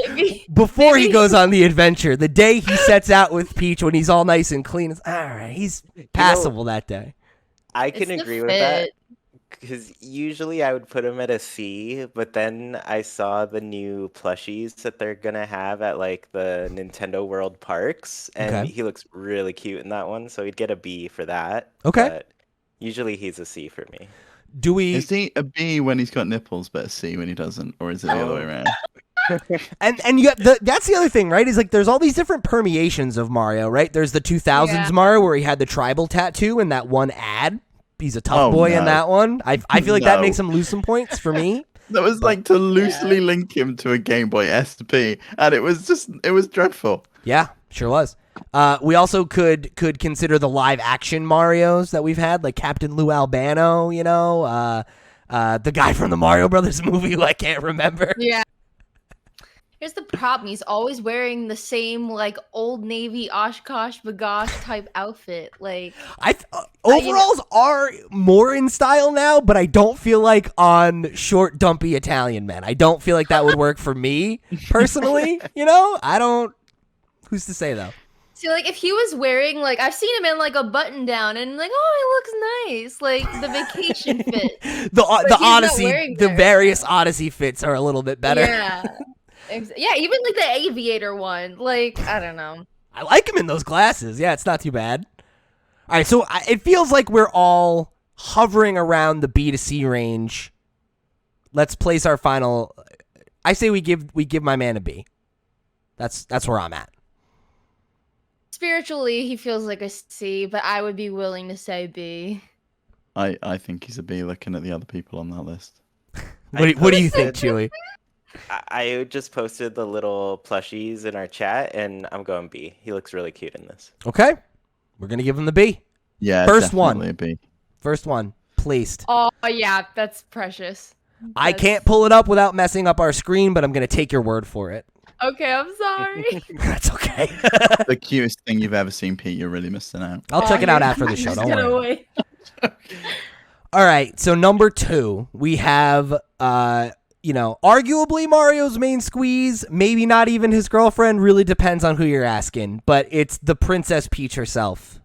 before he goes on the adventure, the day he sets out with Peach when he's all nice and clean, it's all right, he's passable that day. I can agree with that. Because usually I would put him at a C, but then I saw the new plushies that they're going to have at like the Nintendo World Parks, and he looks really cute in that one, so he'd get a B for that. Okay. But usually he's a C for me. Is he a B when he's got nipples, but a C when he doesn't, or is it the other way around? And that's the other thing, right? Is like there's all these different permeations of Mario, right? There's the 2000s Mario where he had the tribal tattoo in that one ad. He's a tough boy in that one. I feel like that makes him lose some points for me. That was like to loosely link him to a Game Boy SP, and it was dreadful. Yeah, sure was. We also could consider the live action Marios that we've had, like Captain Lou Albano, the guy from the Mario Brothers movie who I can't remember. Yeah. Here's the problem. He's always wearing the same like Old Navy Oshkosh Bagosh type outfit. Like overalls are more in style now, but I don't feel like on short, dumpy Italian men. I don't feel like that would work for me personally. I don't. Who's to say though? See, like if he was wearing like I've seen him in like a button down and like it looks nice, like the vacation fit. the Odyssey, the various Odyssey fits are a little bit better. Yeah. Yeah, even like the aviator one. Like, I don't know. I like him in those glasses. Yeah, it's not too bad. All right, so it feels like we're all hovering around the B to C range. Let's place our final. I say we give my man a B. That's where I'm at. Spiritually, he feels like a C, but I would be willing to say B. I think he's a B looking at the other people on that list. What do you think, Chewy? I just posted the little plushies in our chat, and I'm going B. He looks really cute in this. Okay. We're going to give him the B. Yeah, First definitely one. a B. First one. Placed. Oh, yeah, that's precious. I can't pull it up without messing up our screen, but I'm going to take your word for it. Okay, I'm sorry. That's okay. The cutest thing you've ever seen, Pete. You're really missing out. I'll check it out after the show. Just Don't gonna worry. wait. All right. So number 2, we have, arguably Mario's main squeeze. Maybe not even his girlfriend. Really depends on who you're asking. But it's the Princess Peach herself.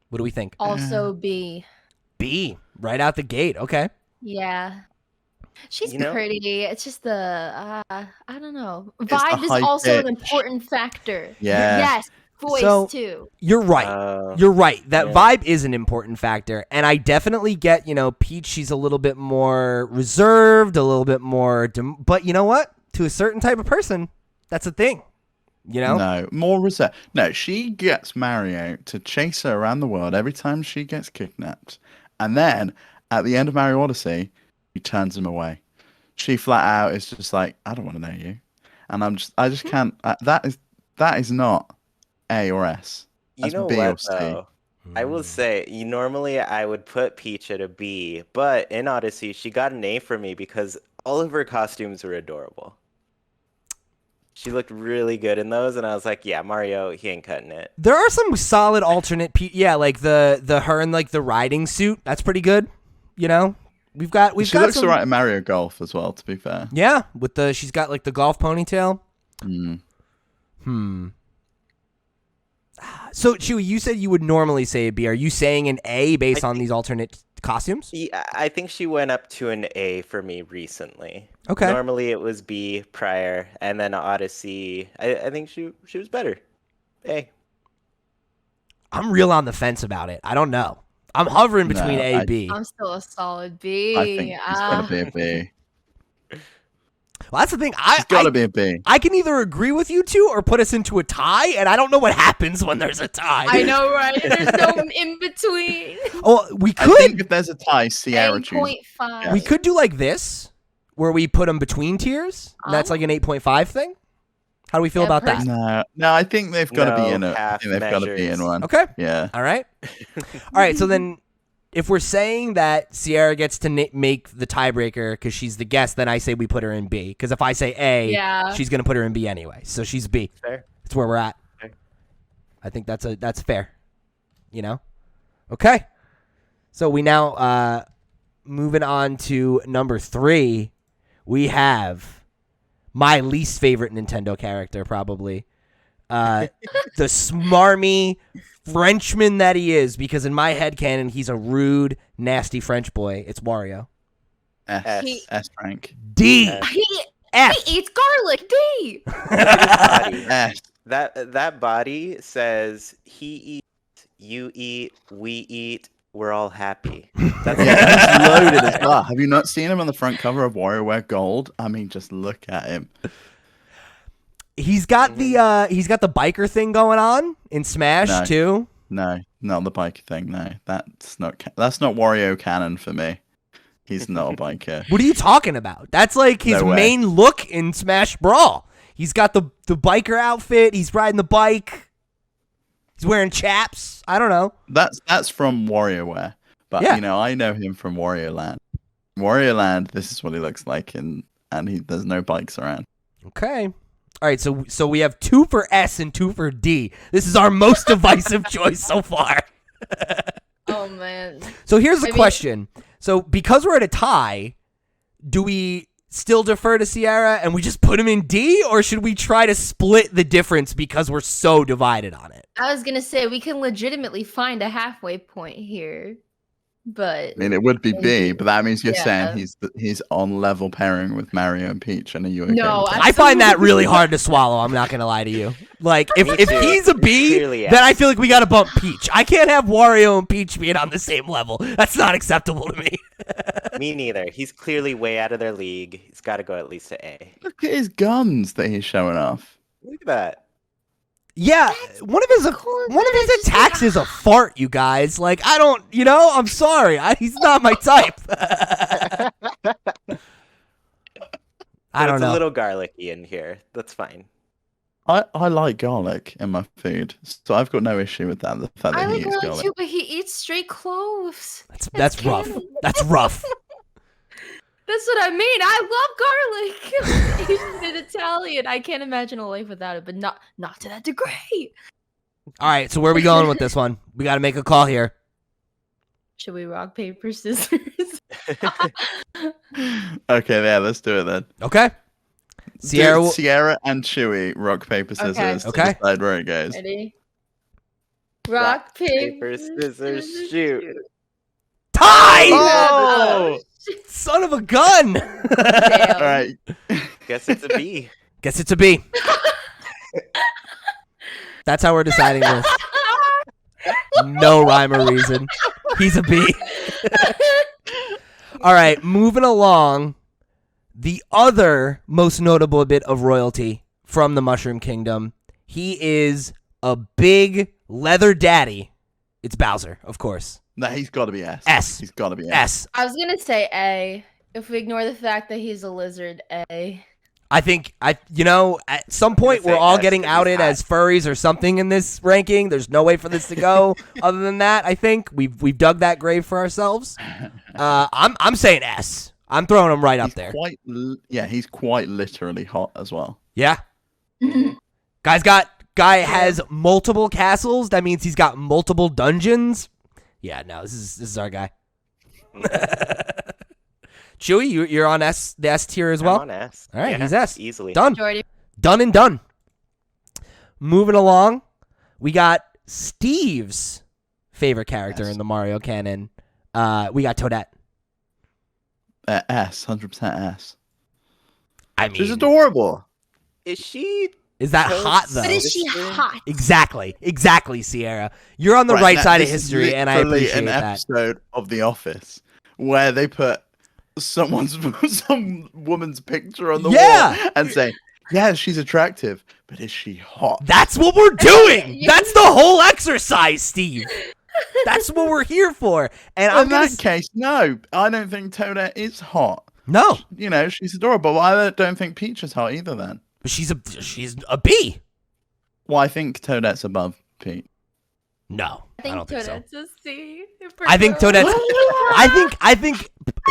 What do we think? Also B. B. Right out the gate. Okay. Yeah. She's You know- pretty. It's just the I don't know. the Vibe is high also an pitch. important factor. Yeah. Yes. Voice So- too. You're right. You're right. That yeah. vibe is an important factor. And I definitely get, Peach, she's a little bit more reserved, a little bit more. But you know what? To a certain type of person, that's a thing. No, more reserved. No, she gets Mario to chase her around the world every time she gets kidnapped. And then at the end of Mario Odyssey, he turns him away. She flat out is just like, I don't want to know you. And I just can't. That is not A or S. You That's know B or what, C. though? I will say, normally I would put Peach at a B, but in Odyssey, she got an A for me because all of her costumes were adorable. She looked really good in those, and I was like, yeah, Mario, he ain't cutting it. There are some solid alternate Peach. Yeah, like the her in like the riding suit. That's pretty good. We've She got looks some. alright in Mario Golf as well, to be fair. Yeah, she's got like the golf ponytail. Mm. So, Chewy, you said you would normally say a B. Are you saying an A based on these alternate costumes? Yeah, I think she went up to an A for me recently. Okay. Normally it was B prior, and then Odyssey, I think she was better. A. I'm real on the fence about it. I don't know. I'm hovering between No, A and B. I'm still a solid B. I think it's got to be a B. Well, that's the thing. It's got to be a B. I can either agree with you two or put us into a tie, and I don't know what happens when there's a tie. I know, right? There's no in between. Oh, we I think could if there's a tie, Sierra chooses. 8.5. we could do like this, where we put them between tiers. And that's like an 8.5 thing. How do we feel Yeah, about that? No, I think they've got to be No, in it. I half think they've got to be in measures. one. Okay. Yeah. All right. All right. So then, if we're saying that Sierra gets to make the tiebreaker because she's the guest, then I say we put her in B. Because if I say A, Yeah. she's gonna put her in B anyway. So she's B. Fair. That's where we're at. Okay. I think that's fair. Okay. So we now moving on to number 3. We have my least favorite Nintendo character, probably. The smarmy Frenchman that he is, because in my headcanon, he's a rude, nasty French boy. It's Wario. S. He- S rank. D. He F. eats garlic. D. Body. S. That body says he eats, you eat, we eat, we're all happy. That's Yeah, he's loaded as well. Have you not seen him on the front cover of WarioWare Gold? I mean, just look at him. He's got the biker thing going on in Smash No. too. No, not the biker thing. No, that's not Wario canon for me. He's not a biker. What are you talking about? That's like his No way. main look in Smash Brawl. He's got the biker outfit. He's riding the bike. He's wearing chaps. I don't know. That's from WarioWare, but Yeah. I know him from Wario Land. Wario Land, this is what he looks like, and there's no bikes around. Okay. All right, so we have 2 for S and 2 for D. This is our most divisive choice so far. Oh man. So here's the I mean- question. So because we're at a tie, do we still defer to Sierra and we just put him in D, or should we try to split the difference because we're so divided on it? I was gonna say we can legitimately find a halfway point here, but I mean, it would be B, but that means you're Yeah. saying he's on level pairing with Mario and Peach, and are you okay No, with that? I find that really hard to swallow. I'm not gonna lie to you. Like, if too. he's a B, Clearly, then I yes. feel like we gotta bump Peach. I can't have Wario and Peach being on the same level. That's not acceptable to me. me neither. He's clearly way out of their league. He's got to go at least to A. Look at his guns that he's showing off. Look at that. Yeah, one of his attacks is a fart, you guys. Like, I don't, I'm sorry. He's not my type. I don't It's know. a little garlicky in here. That's fine. I like garlic in my food, so I've got no issue with that. The fact I that he like eats garlic garlic. too, but he eats straight cloves. That's rough. canon. That's rough. That's what I mean. I love garlic. He's an Italian. I can't imagine a life without it, but not to that degree. All right, so where are we going with this one? We got to make a call here. Should we rock, paper, scissors? Okay, yeah, let's do it then. Okay. Sierra. Sierra and Chuy, rock, paper, scissors. to Okay. decide where it goes. Ready? Rock, paper, scissors, shoot. Tie! Oh! Son of a gun! Damn. All right. Guess it's a B. Guess it's a B. That's how we're deciding this. No rhyme or reason. He's a B. All right, moving along. The other most notable bit of royalty from the Mushroom Kingdom. He is a big leather daddy. It's Bowser, of course. No, he's got to be S. S. He's got to be S. S. I was gonna say A. If we ignore the fact that he's a lizard, A. I think at some point say we're all S getting 'cause he's outed hot. as furries or something in this ranking. There's no way for this to go other than that. I think we've dug that grave for ourselves. I'm saying S. I'm throwing him right up there. He's quite literally hot as well. Yeah. Guy has multiple castles. That means he's got multiple dungeons. Yeah, no, this is our guy. Chuy, you're on the S tier as well. I'm on S. All right, Yeah, he's S. Easily. Done. Jordy. Done and done. Moving along, we got Steve's favorite character S. in the Mario canon. We got Toadette. S, 100% S. I mean, She's adorable. Is she? is that Toad's hot though? But is she Sister? hot? Exactly, Sierra. You're on the right now, side of this is history, and I literally appreciate an that. episode of The Office where they put some woman's picture on the Yeah. wall and say, "Yeah, she's attractive, but is she hot?" That's what we're doing. That's the whole exercise, Steve. That's what we're here for. And Well, I'm in gonna that case, no, I don't think Toadette is hot. no, She's adorable. But I don't think Peach is hot either. Then, but she's a B. well, I think Toadette's above Peach. No, I don't think so. Toadette's a C. I think Toadette's. I think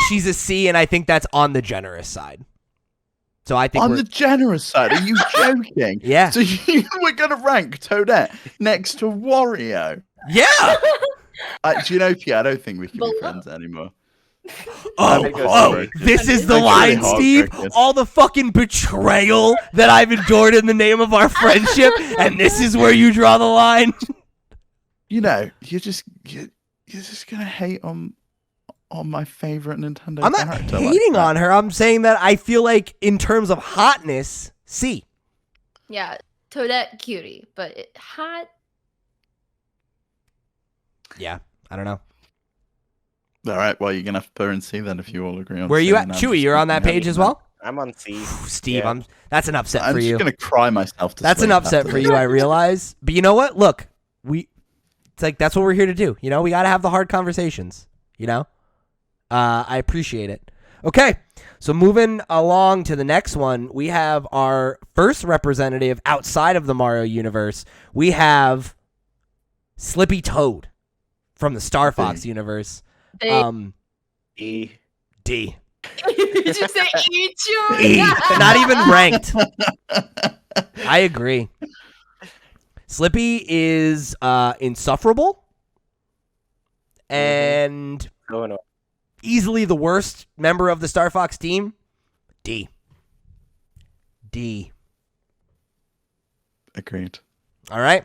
she's a C, and I think that's on the generous side. So I think On we're, the generous side, are you joking? Yeah. So we're gonna rank Toadette next to Wario. yeah. Do you know, Pierre? I don't think we can be Below. friends anymore. Oh, I'd go oh, C. this is the That's line, really Steve. heartbreaking. All the fucking betrayal that I've endured in the name of our friendship, and this is where you draw the line. You're just gonna hate on my favorite Nintendo I'm not character. hating on her. I'm saying that I feel like, in terms of hotness, C. Yeah, Toadette cutie, but hot. Yeah, I don't know. All right, well, you're gonna have to put her in C then if you all agree on. Where are C, you at, and I'm Chewy? just You're on that gonna page have as it. well, I'm on C. Steve. Yeah. That's an upset I'm for just you. gonna cry myself to That's an sleep upset after for this. you, I realize. But you know what? Look, it's like that's what we're here to do. We got to have the hard conversations. I appreciate it. Okay, so moving along to the next one, we have our first representative outside of the Mario universe. We have Slippy Toad from the Star Fox universe. A. E. D. Did you say E, Chewy? E. Not even ranked. I agree. Slippy is insufferable and Oh no. easily the worst member of the Star Fox team. D. Agreed. All right.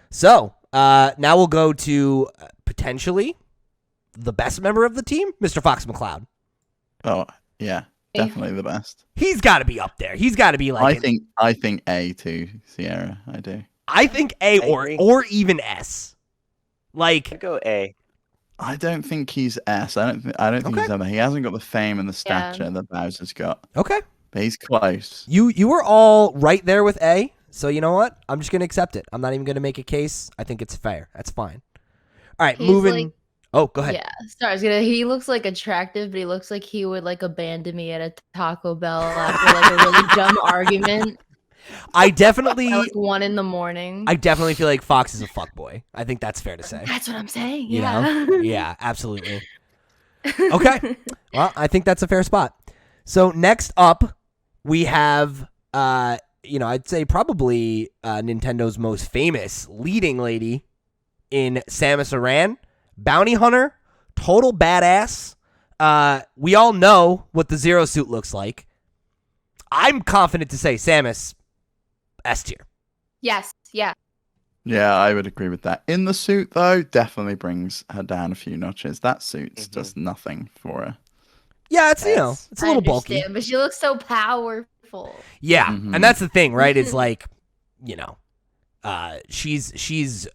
So now we'll go to potentially the best member of the team, Mr. Fox McCloud. Oh yeah, definitely the best. He's got to be up there. He's got to be like I think A to Sierra. I do. I think A agree. or even S. I'd Like go A. I don't think he's S. I don't think Okay. he's ever. He hasn't got the fame and the Yeah. stature that Bowser's got. okay. But he's close. You were all right there with A. So you know what? I'm just gonna accept it. I'm not even gonna make a case. I think it's fair. That's fine. All right, He's moving. like- Oh, go ahead. Yeah, sorry. He looks like attractive, but he looks like he would like abandon me at a Taco Bell after like a really dumb argument I at definitely, like 1 a.m. I definitely feel like Fox is a fuckboy. I think that's fair to say. That's what I'm saying. You Yeah. know? Yeah, absolutely. Okay. Well, I think that's a fair spot. So next up, we have, I'd say probably Nintendo's most famous leading lady in Samus Aran, bounty hunter, total badass. We all know what the Zero suit looks like. I'm confident to say Samus S tier. Yes. Yeah. Yeah, I would agree with that. In the suit, though, definitely brings her down a few notches. That suit's just nothing for her. Yeah, it's Yes. it's a little bulky. But she looks so powerful. Yeah, Mhm. and that's the thing, right? It's like, she's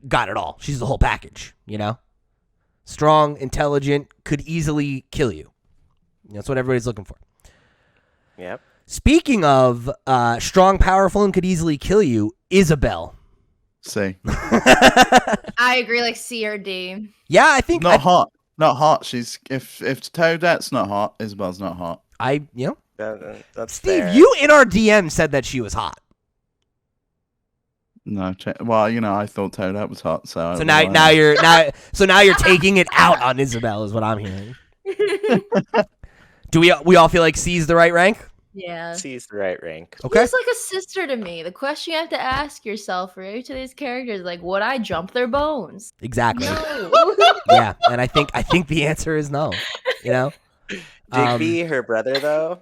got it all. She's the whole package, Strong, intelligent, could easily kill you. That's what everybody's looking for. Yep. Speaking of strong, powerful, and could easily kill you, Isabelle. See, I agree, like C or D. Yeah, I think not hot, not hot. She's if Toadette's not hot, Isabel's not hot. That's Steve, fair. you in our DM said that she was hot. No, well, I thought Toadette was hot, so. So now you're taking it out on Isabelle, is what I'm hearing. Do we all feel like C's the right rank? Yeah. C's the right rank. Okay. She's like a sister to me. The question you have to ask yourself for each of these characters, like, would I jump their bones? Exactly. No. Yeah, and I think the answer is no. Digby, her brother, though.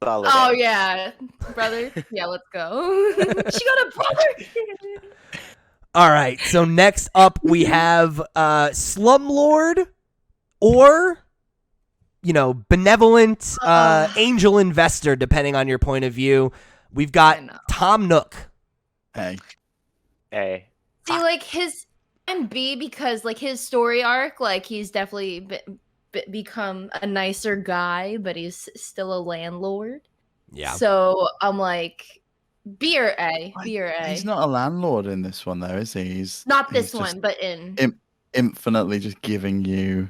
Solid Oh A. yeah, brother. Yeah, let's go. She got a brother. All right. So next up we have Slumlord, or benevolent angel investor, depending on your point of view. We've I got know. Tom Nook. Hey, A. See, like his and B because like his story arc, like he's definitely become a nicer guy, but he's still a landlord. Yeah. So I'm like, B or A, B or A. he's not a landlord in this one, though, is he? He's Not this he's just one, but in. infinitely just giving you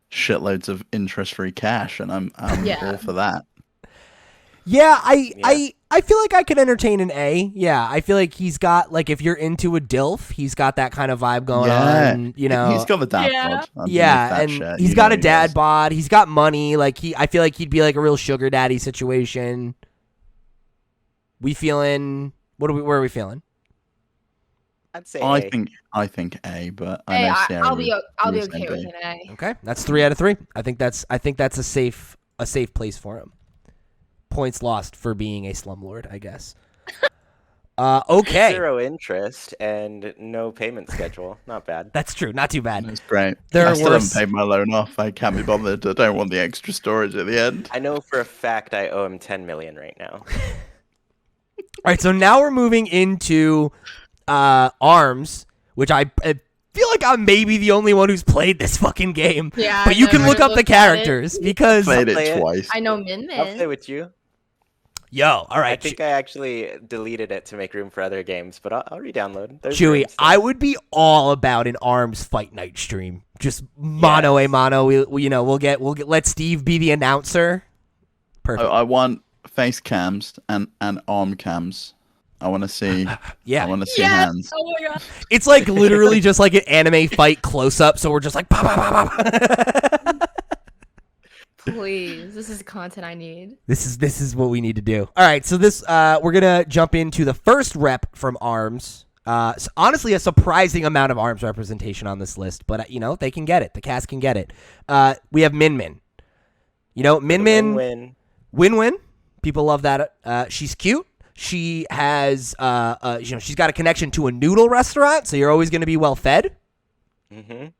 shitloads of interest-free cash, and I'm Yeah. all for that. Yeah, I feel like I could entertain an A. Yeah, I feel like he's got, like, if you're into a DILF, he's got that kind of vibe going on. He's got the dad Yeah. bod. underneath Yeah, that and shirt, he's you got know a he dad does. bod. He's got money. Like I feel like he'd be like a real sugar daddy situation. We feeling? Where are we feeling? I'd say I A. think A, but I Hey, know Sierra I'll be would okay say with B. an A. Okay, that's 3 out of 3. I think that's a safe place for him. Points lost for being a slumlord, I guess. Okay, 0 interest and no payment schedule. Not bad. that's true. Not too bad. That's great. There I are still worse. haven't paid my loan off. I can't be bothered. I don't want the extra storage at the end. I know for a fact I owe him 10 million right now. All right, so now we're moving into ARMS, which I feel like I'm maybe the only one who's played this fucking game. Yeah, But I you can never look up the looked at it. characters because Played play it it. twice. I know Min I'll play Min. with you. yo, all I right, think I actually deleted it to make room for other games, but I'll re-download. There's Chewy, room still. I would be all about an ARMS fight night stream. Just mono a Yes. mono. We'll get let Steve be the announcer. Perfect. I want face cams and arm cams. I want to see. I Yeah. want to see Yes! hands. Oh my god. It's like literally just like an anime fight close up, so we're just like pop, pop, pop, pop. Please, this is content I need. This is what we need to do. All right, so this we're gonna jump into the first rep from ARMS. So honestly, a surprising amount of ARMS representation on this list, but they can get it. The cast can get it. We have Min Min. Min Min, Win-win. win-win. People love that. She's cute. She has she's got a connection to a noodle restaurant, so you're always gonna be well fed.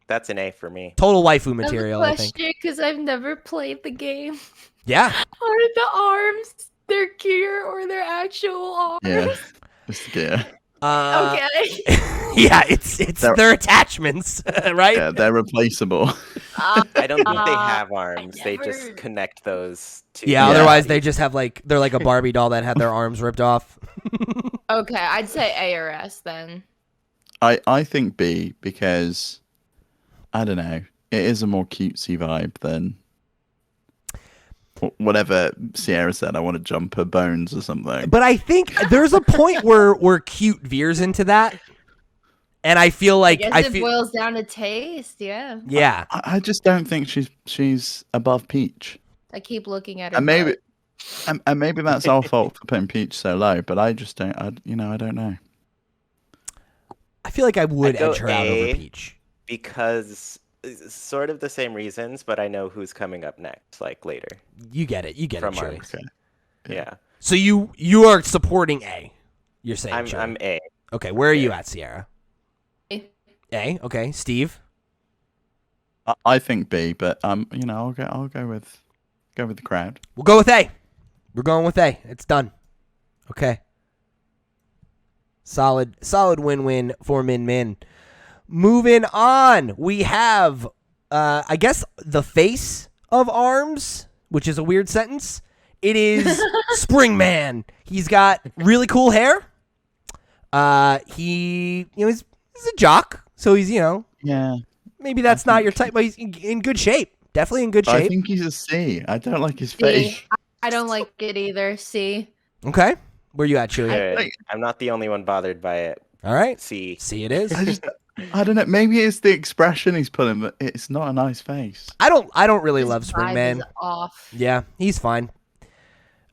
That's an A for me. Total waifu material, I I have a think. question because I've never played the game. Yeah. Are the arms their gear or their actual arms? Yeah, just gear. Okay. Yeah, it's They're- their attachments, right? Yeah, they're replaceable. I don't think they Uh, have arms. They never- just connect those two. Yeah, Yeah. otherwise they just have they're like a Barbie doll that had their arms ripped off. Okay, I'd say A or S then. I think B because I don't know. It is a more cutesy vibe than whatever Sierra said. I want to jump her bones or something. But I think there's a point where cute veers into that, and I feel like I guess it boils down to taste. Yeah. Yeah. I just don't think she's above Peach. I keep looking at her. And maybe and maybe that's our fault for putting Peach so low. But I just don't. I don't know. I feel like I would I'd go edge her out over A. Peach. Because sort of the same reasons, but I know who's coming up next, like later. You get it. You get From it, Chuy. Okay. Yeah. So you are supporting A. You're saying Chuy. I'm A. Okay, where are you at, Sierra? A. A. Okay, Steve. I think B, but I'll go with the crowd. We'll go with A. We're going with A. It's done. Okay. Solid win-win for Min. Moving on, we have, I guess, the face of ARMS, which is a weird sentence. It is Springman. He's got really cool hair. He's a jock, so he's, Yeah. maybe that's not your type, but he's in good shape. Definitely in good shape. I think he's a C. I don't like his C. face. I don't like it either. C. Okay. Where you at, Chuy? Good. I'm not the only one bothered by it. All right. C. C it is. I don't know. Maybe it's the expression he's putting, but it's not a nice face. I don't really His love vibe Springman. is off. Yeah, he's fine.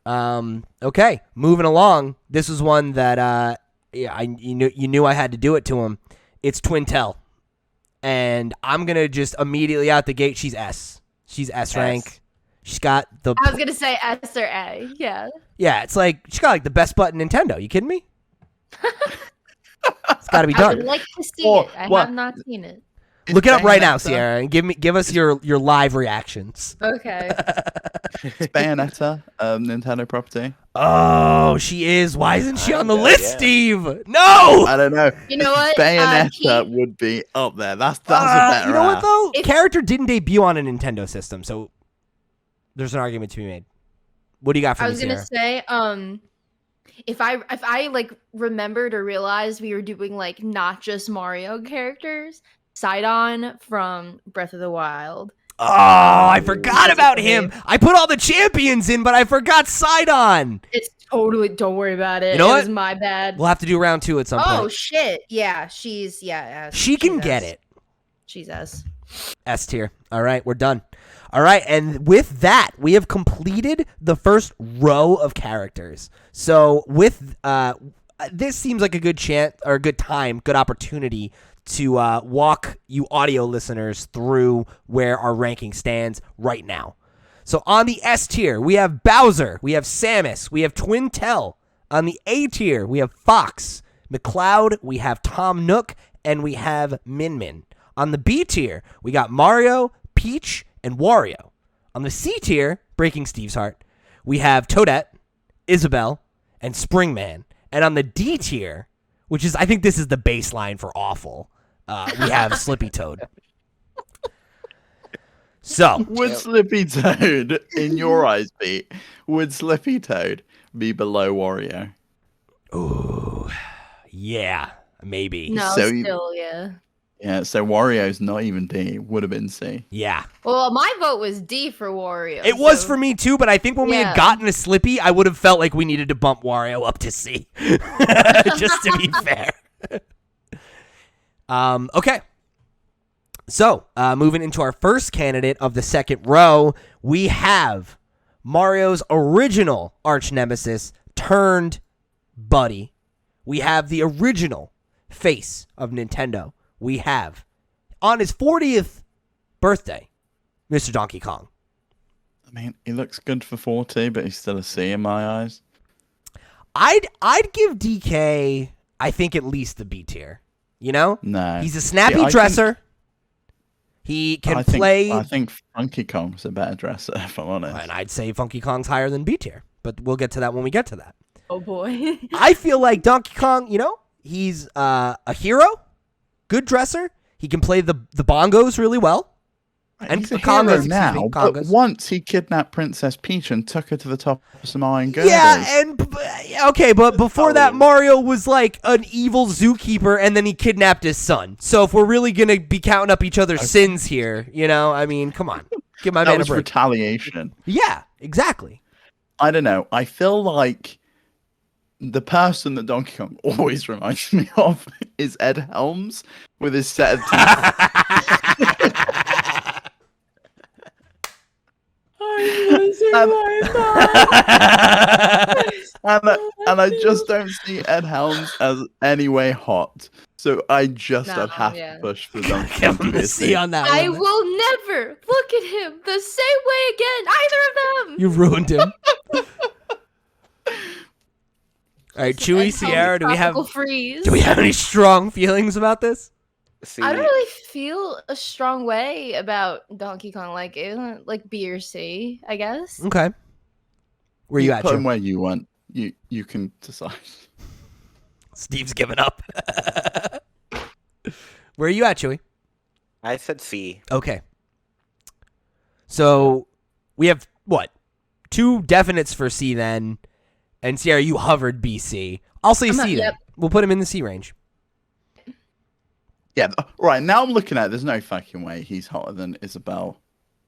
Okay, moving along. This is one that you knew I had to do it to him. It's Twintel, and I'm gonna just immediately out the gate. She's S. She's S rank. She's got the. I was gonna say S or A. Yeah. Yeah, it's like she's got like the best butt in Nintendo. You kidding me? It's got to be I would done. like to see Or it. I what? have not seen it. Look it up right now, Bayonetta- Sierra, and give us your live reactions. Okay. It's Bayonetta, Nintendo property. Oh, she is. Why isn't she on the Kinda, list, yeah. Steve? No. I don't know. You know what? Bayonetta would be up there. That's a better. You know what ass. though? If- Character didn't debut on a Nintendo system, so there's an argument to be made. What do you got for I me, was gonna Sierra? say, if I like remembered or realized we were doing like not just Mario characters, Sidon from Breath of the Wild. Oh, I forgot That's about okay. him. I put all the champions in, but I forgot Sidon. It's totally. Don't worry about it. You know it what? was my bad. We'll have to do round 2 at some Oh point. shit! Yeah, she's S. She can She's get S. it. She's S. S tier. All right, we're done. All right, and with that, we have completed the first row of characters. So with this seems like a good chance or a good time, good opportunity to walk you audio listeners through where our ranking stands right now. So on the S tier, we have Bowser, we have Samus, we have Twintel. On the A tier, we have Fox, McCloud, we have Tom Nook, and we have Min. On the B tier, we got Mario, Peach, and Wario. On the C tier, breaking Steve's heart, we have Toadette, Isabelle, and Springman. And on the D tier, which is, I think this is the baseline for awful, we have Slippy Toad. So, Would Slippy Toad, in your eyes, Pete, would Slippy Toad be below Wario? ooh, yeah, maybe. No, So you- still yeah. Yeah, so Wario's not even D. Would have been C. Yeah. Well, my vote was D for Wario. It was so- for me too, but I think when we had Yeah. gotten a Slippy, I would have felt like we needed to bump Wario up to C. Just to be fair. Okay. So, moving into our first candidate of the second row, we have Mario's original arch nemesis turned buddy. We have the original face of Nintendo. We have, on his 40th birthday, Mr. Donkey Kong. I mean, he looks good for 40, but he's still a C in my eyes. I'd give DK, I think, at least the B tier. You know? No. He's a snappy I dresser. He can play. I think Funky Kong's a better dresser, if I'm honest. And I'd say Funky Kong's higher than B tier, but we'll get to that when we get to that. Oh boy. I feel like Donkey Kong, he's a hero, good dresser. He can play the bongos really well. And He's a congas, hero excuse now, me, but congas. once he kidnapped Princess Peach and took her to the top of some iron girders. Yeah, and Yeah, okay, but before that, Colleen. Mario was like an evil zookeeper, and then he kidnapped his son. So if we're really gonna be counting up each other's sins here, I mean, come on, give my That man a was break. retaliation. Yeah, exactly. I don't know. I feel like the person that Donkey Kong always reminds me of is Ed Helms with his set of teeth. And I just don't see Ed Helms as any way hot. So I just No, I'd have yeah. to push for Donkey Give Kong to him be a a C C. on that I one. will never look at him the same way again. Either of them. You ruined him. All right, Chewy, Ed Sierra, Helms tropical freeze. do we have any strong feelings about this? See, I don't really feel a strong way about Donkey Kong. Like B or C, I guess. Okay. Where you at, Put him Chew? where you want. You can decide. Steve's giving up. Where are you at, Chewy? I said C. Okay. So we have what? 2 definites for C then, and Sierra, you hovered BC. I'll say C then. Yep. We'll put him in the C range. Yeah, right. Now I'm looking at it. There's no fucking way he's hotter than Isabelle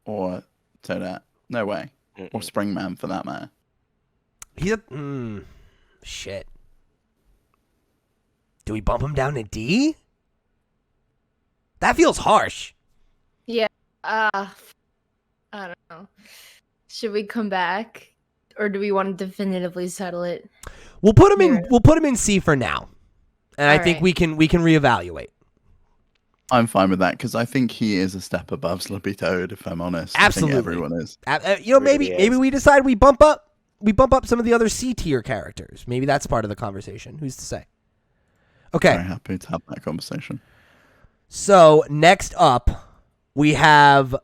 or Toadette. No way. Or Springman for that matter. He's a shit. Do we bump him down to D? That feels harsh. I don't know. Should we come back, or do we want to definitively settle it? We'll put him in. Yeah. We'll put him in C for now, and I think Alright. we can reevaluate. I'm fine with that because I think he is a step above Slippy Toad. If I'm honest, Absolutely. I think everyone is. Maybe Really is. we decide we bump up some of the other C tier characters. Maybe that's part of the conversation. Who's to say? Okay. Very happy to have that conversation. So next up, we have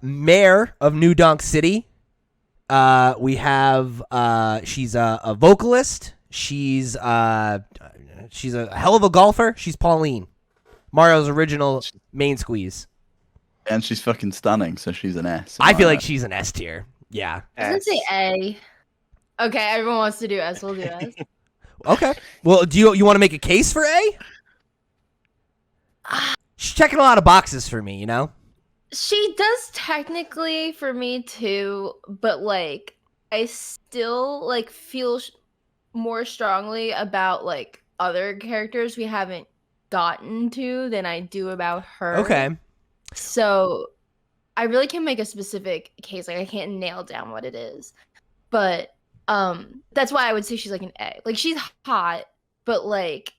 Mayor of New Donk City. We have she's a vocalist. She's a hell of a golfer. She's Pauline, Mario's original main squeeze. And she's fucking stunning, so she's an S. I feel like she's an S tier. Yeah. I was gonna say A. Okay, everyone wants to do S. We'll do S. Okay. Well, do you want to make a case for A? She's checking a lot of boxes for me, She does technically for me too, but like I still like feel more strongly about like other characters we haven't gotten to than I do about her. Okay. So I really can't make a specific case. Like I can't nail down what it is. But that's why I would say she's like an A. Like she's hot, but like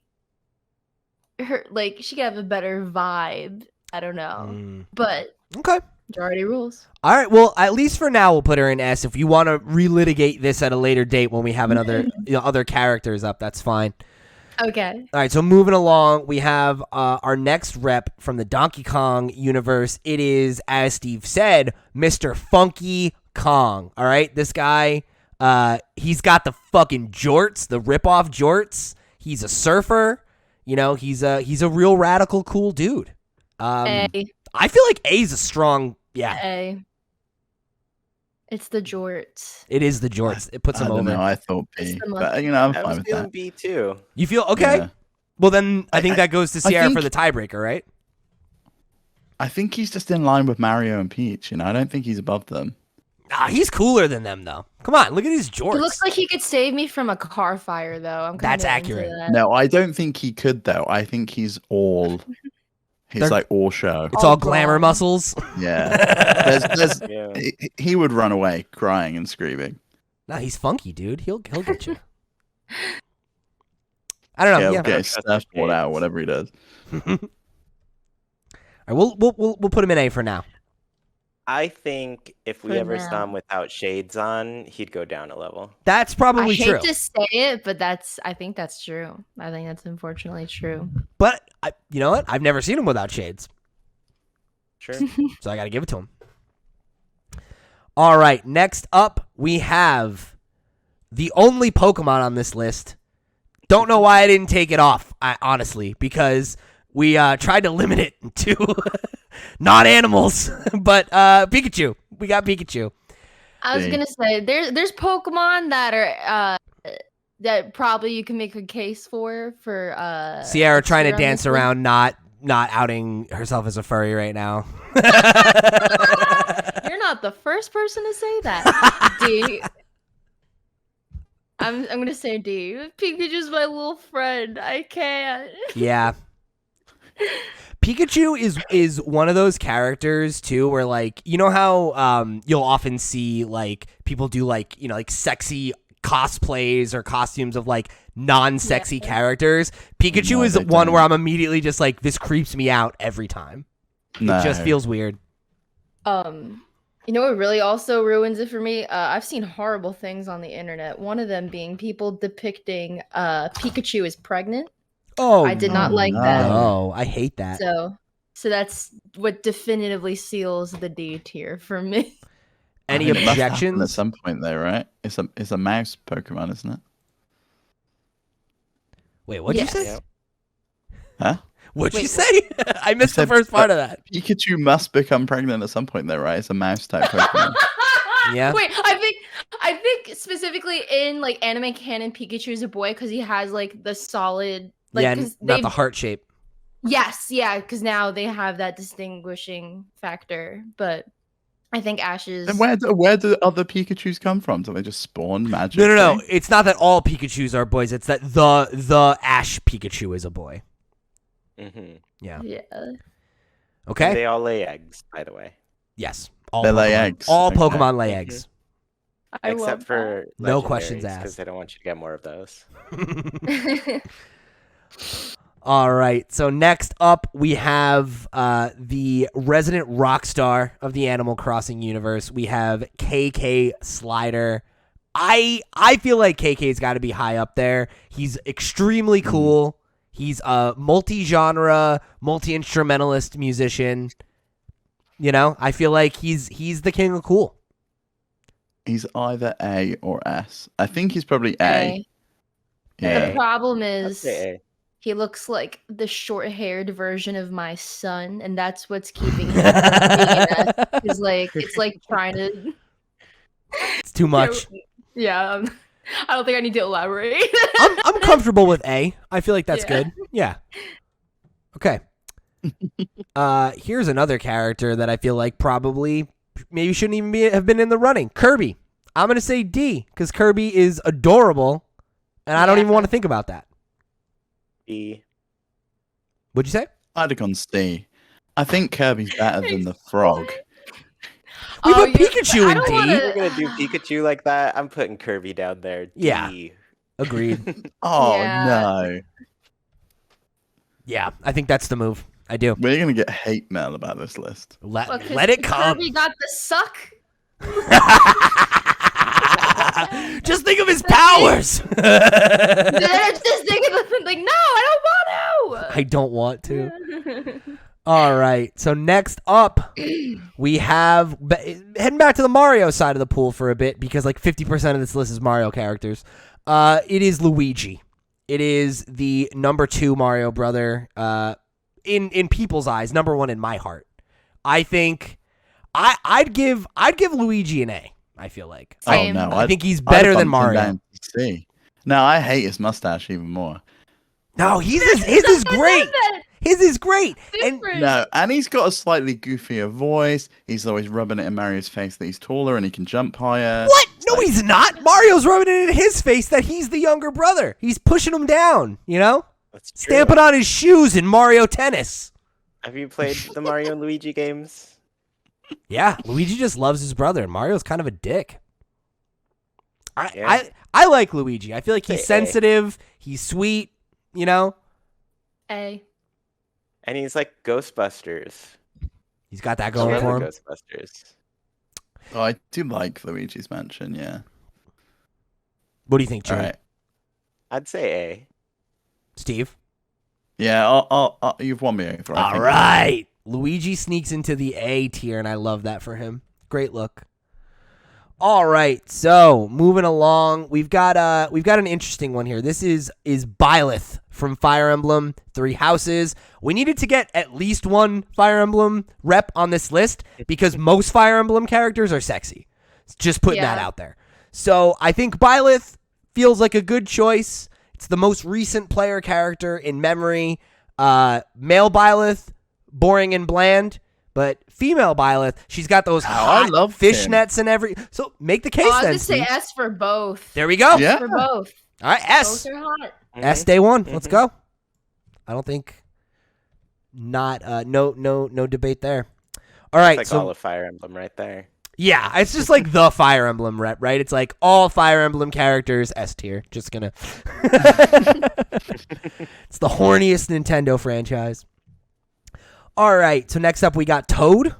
her like she could have a better vibe. I don't know. But Okay. majority rules. All right. Well, at least for now, we'll put her in S. If you want to relitigate this at a later date when we have another other characters up, that's fine. Okay. All right. So moving along, we have our next rep from the Donkey Kong universe. It is, as Steve said, Mr. Funky Kong. All right. This guy, he's got the fucking jorts, the rip-off jorts. He's a surfer. He's a real radical, cool dude. A. I feel like A's a strong, yeah. A. It's the jorts. It is the jorts. It puts I him don't over. know. I thought It's B, the but monkey. I'm I fine was with feeling that. B too. You feel okay? Yeah. Well, then I think that goes to I Sierra for think- the tiebreaker, right? I think he's just in line with Mario and Peach. I don't think he's above them. He's cooler than them, though. Come on, look at his jorts. He looks like he could save me from a car fire, though. I'm That's kinda accurate. into that. No, I don't think he could though. I think he's all. He's They're- like all show. It's all all glamour gone. muscles. Yeah. There's Yeah. he would run away crying and screaming. No, he's funky, dude. He'll get you. I don't know. He'll Yeah. get his surfboard out, whatever he does. All right, we'll put him in A for now. I think if we For ever now. saw him without shades on, he'd go down a level. That's I probably hate true. to say it, but I think that's true. I think that's unfortunately true. But you know what? I've never seen him without shades, Sure. so I got to give it to him. All right, next up we have the only Pokemon on this list. Don't know why I didn't take it off, honestly, because we tried to limit it to not animals, but Pikachu. We got Pikachu. I was Dang. gonna say there's Pokemon that that probably you can make a case for Sierra trying to Sierra on dance this one. around, not outing herself as a furry right now. You're not the first person to say that. D. I'm gonna say D. Pikachu's my little friend. I can't. Yeah. Pikachu is one of those characters too where like you know how you'll often see like people do like you know like sexy cosplays or costumes of like non-sexy characters. Pikachu No, is they one don't. where I'm immediately just like this creeps me out every time. No. It just feels weird. You know what really also ruins it for me? I've seen horrible things on the internet. One of them being people depicting Pikachu as pregnant. Oh, I did not like no. that. No, I hate that. So that's what definitively seals the D tier for me. Any I mean, it must happen objections? at some point though, right? It's a mouse Pokemon, isn't it? Wait, what'd Yes. you say? Yep. Huh? What'd you Wait, say? I missed the said- first part of that. Pikachu must become pregnant at some point though, right? It's a mouse type Pokemon. Yeah. Wait, I think specifically in like anime canon, Pikachu is a boy because he has like the solid like Yeah, 'cause not they've- the heart shape. Yes, yeah, because now they have that distinguishing factor. But I think Ash's. And where do other Pikachu's come from? Do they just spawn magically? No. It's not that all Pikachus are boys. It's that the Ash Pikachu is a boy. Mm-hmm. Yeah. Yeah. Okay. They all lay eggs, by the way. Yes. All They lay Pokemon- eggs. All Okay. Pokemon lay Mhm. eggs. I Except love for No questions asked. because they don't want you to get more of those. that. All right. So next up, we have the resident rock star of the Animal Crossing universe. We have KK Slider. I feel like KK's got to be high up there. He's extremely cool. He's a multi-genre, multi-instrumentalist musician. You know, I feel like he's the king of cool. He's either A or S. I think he's probably A. Okay. Yeah. The problem I'd is say A. he looks like the short-haired version of my son, and that's what's keeping him from being an S. It's like trying to. It's too much. Yeah, I don't think I need to elaborate. I'm comfortable with A. I feel like that's Yeah. good. Yeah. Okay. Here's another character that I feel like probably maybe shouldn't even have been in the running. Kirby. I'm gonna say D because Kirby is adorable, and I don't Yeah. even want to think about that. B. What'd you say? I'd have gone C. I think Kirby's better than the frog. We Oh, put yeah, Pikachu I in don't D. wanna- If we're gonna do Pikachu like that, I'm putting Kirby down there. D. Yeah. Agreed. Oh Yeah. no. Yeah, I think that's the move. I do. We're gonna get hate mail about this list. Let Well, 'cause let it come. Kirby got the suck. Just think of his powers. Just thinking like, no, I I don't want to. All right. So next up, we have heading back to the Mario side of the pool for a bit because like 50% of this list is Mario characters. It is Luigi. It is the number 2 Mario brother. In people's eyes, number 1 in my heart. I think I'd give Luigi an A. I feel like. Same. Oh no. I think he's I'd better have than bumped him Mario. down to C. No, I hate his mustache even more. No, his is great. His is great. And Different. No, and he's got a slightly goofier voice. He's always rubbing it in Mario's face that he's taller and he can jump higher. what? No, he's not. Mario's rubbing it in his face that he's the younger brother. He's pushing him down, you know? That's true. Stamping on his shoes in Mario Tennis. Have you played the Mario and Luigi games? Yeah, Luigi just loves his brother, and Mario's kind of a dick. Yeah. I like Luigi. I feel like he's Say A. sensitive. He's sweet, you know? A. And he's like Ghostbusters. He's got that I going love for the him. Ghostbusters. Oh, I do like Luigi's Mansion, yeah. What do you think, Chuy? All right. I'd say A. Steve? Yeah, you've won me over. I All think. right. Luigi sneaks into the A tier, and I love that for him. Great look. All right, so moving along, we've got an interesting one here. This is Byleth from Fire Emblem 3 Houses. We needed to get at least one Fire Emblem rep on this list because most Fire Emblem characters are sexy. Just putting that Yeah. out there. So I think Byleth, feels like a good choice. It's the most recent player character in memory. Male Byleth, boring and bland, but female Byleth, she's got those hot I love fishnets and every. So make the case Oh, I was then. gonna say Steve. S for both. There we go. Yeah. For both. All right, S. Both are hot. S day one. Let's go. I don't think no debate there. All right, It's like so all of Fire Emblem right there. yeah, it's just like the Fire Emblem rep, right? It's like all Fire Emblem characters S tier. Just gonna. It's the horniest Nintendo franchise. All right, so next up we got Toad.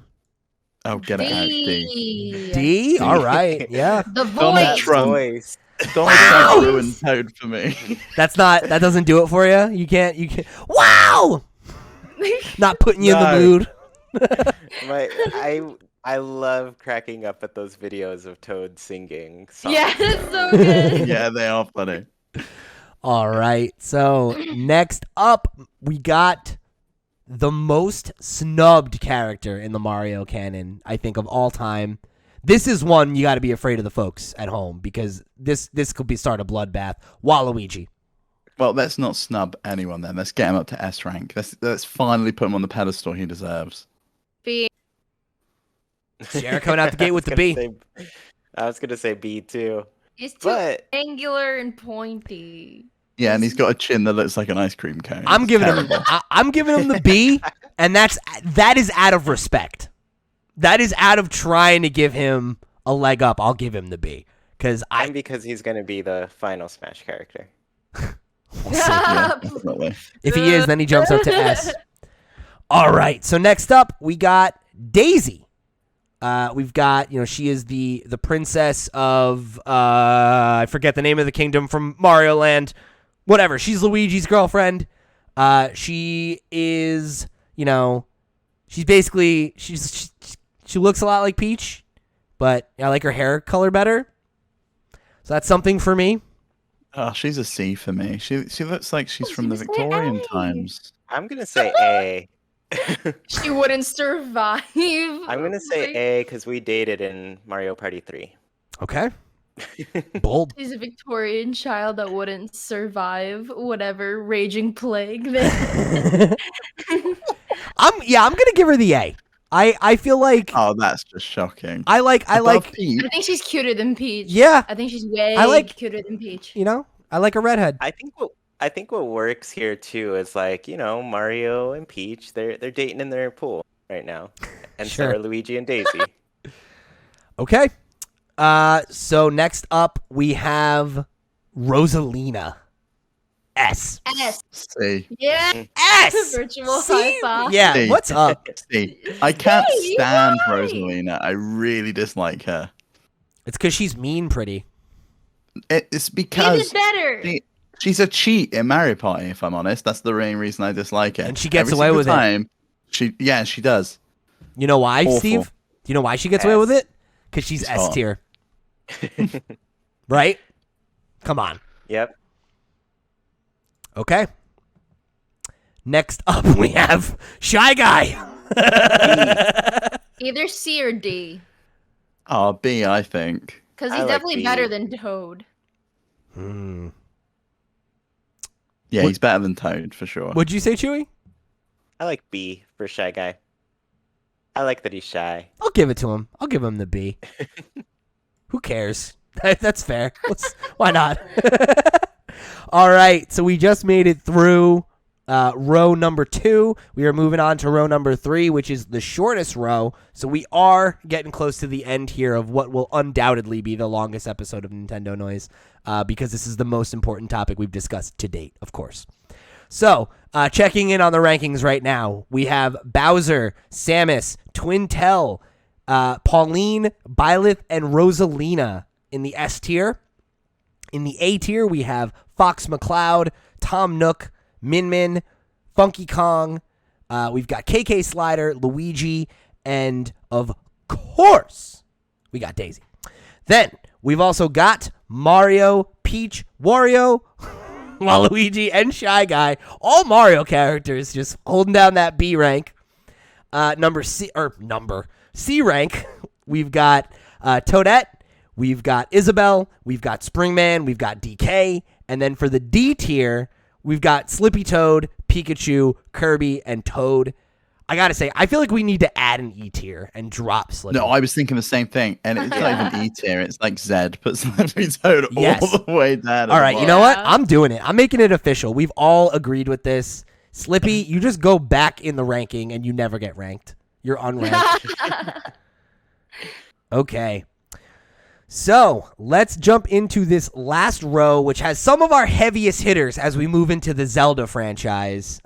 Oh, get it out, D. D. All right, yeah. The Donald voice. Trump. Voice. Donald Trump ruined Toad for me. That doesn't do it for you. You can't. Wow. Not putting you in the No. mood. I love cracking up at those videos of Toad singing songs. Yeah, it's so good. Yeah, they are funny. All right. So next up, we got the most snubbed character in the Mario canon, I think, of all time. This is one you got to be afraid of the folks at home because this could start a bloodbath. Waluigi. Well, let's not snub anyone then. Let's get him up to S rank. Let's finally put him on the pedestal he deserves. B. Sierra coming out the gate with the B. I was gonna say B too. He's too But angular and pointy. Yeah, and he's got a chin that looks like an ice cream cone. I'm It's giving him. terrible. I'm giving him the B, and that is out of respect. That is out of trying to give him a leg up. I'll give him the B because and because he's gonna be the final Smash character. Yeah, definitely. if he is, then he jumps up to S. All right. So next up, we got Daisy. We've got, she is the princess of I forget the name of the kingdom from Mario Land. Whatever. She's Luigi's girlfriend. She is, she's basically she looks a lot like Peach, but I like her hair color better. So that's something for me. Oh, she's a C for me. She looks like she's from the she was gonna Victorian A. times. I'm gonna say A. She wouldn't survive. I'm gonna say A because we dated in Mario Party 3. Okay. Bold. She's a Victorian child that wouldn't survive whatever raging plague. That... I'm gonna give her the A. I feel like Oh, that's just shocking. I like Above Peach. I think she's cuter than Peach. yeah, I think she's way cuter than Peach. I like a redhead. I think what works here too is like, Mario and Peach, they're dating in their pool right now. And Sure. so are Luigi and Daisy. Okay. So next up we have Rosalina. S. S. C. Yeah. S. Virtual See? high five. Yeah. C. What's up? C. I can't C, stand why? Rosalina. I really dislike her. It's because she's mean pretty. It's because Even better. she's a cheat in Mario Party, if I'm honest. That's the main reason I dislike it. And she gets Every away single with it. time, she does. You know why, Awful. Steve? Do you know why she gets away with it? Because she's She's S hot. tier. Right? Come on. Yep. Okay. Next up we have Shy Guy. Either C or D. Oh, B, I think. Because I he's like definitely B. better than Toad. Yeah, What- he's better than Toad, for sure. What'd you say, Chewy? I like B for Shy Guy. I like that he's shy. I'll give it to him. I'll give him the B. Who cares? That's fair. Why not? All right. So we just made it through row number 2. We are moving on to row number 3, which is the shortest row. So we are getting close to the end here of what will undoubtedly be the longest episode of Nintendo Noise, because this is the most important topic we've discussed to date, of course. So, checking in on the rankings right now, we have Bowser, Samus, Twintel, Pauline, Byleth, and Rosalina in the S tier. In the A tier, we have Fox McCloud, Tom Nook, Min Min, Funky Kong. We've got KK Slider, Luigi, and of course, we got Daisy. Then we've also got Mario, Peach, Wario, Waluigi, and Shy Guy. All Mario characters just holding down that B rank. C rank, we've got Toadette, we've got Isabel, we've got Springman, we've got DK, and then for the D tier, we've got Slippy Toad, Pikachu, Kirby, and Toad. I gotta say, I feel like we need to add an E tier and drop Slippy. No, I was thinking the same thing, and it's not even E tier. It's like Z, but Slippy Toad Yes. all the way down. All right, you bottom. know what? I'm doing it. I'm making it official. We've all agreed with this. Slippy, you just go back in the ranking and you never get ranked. You're unranked. Okay. So let's jump into this last row, which has some of our heaviest hitters as we move into the Zelda franchise.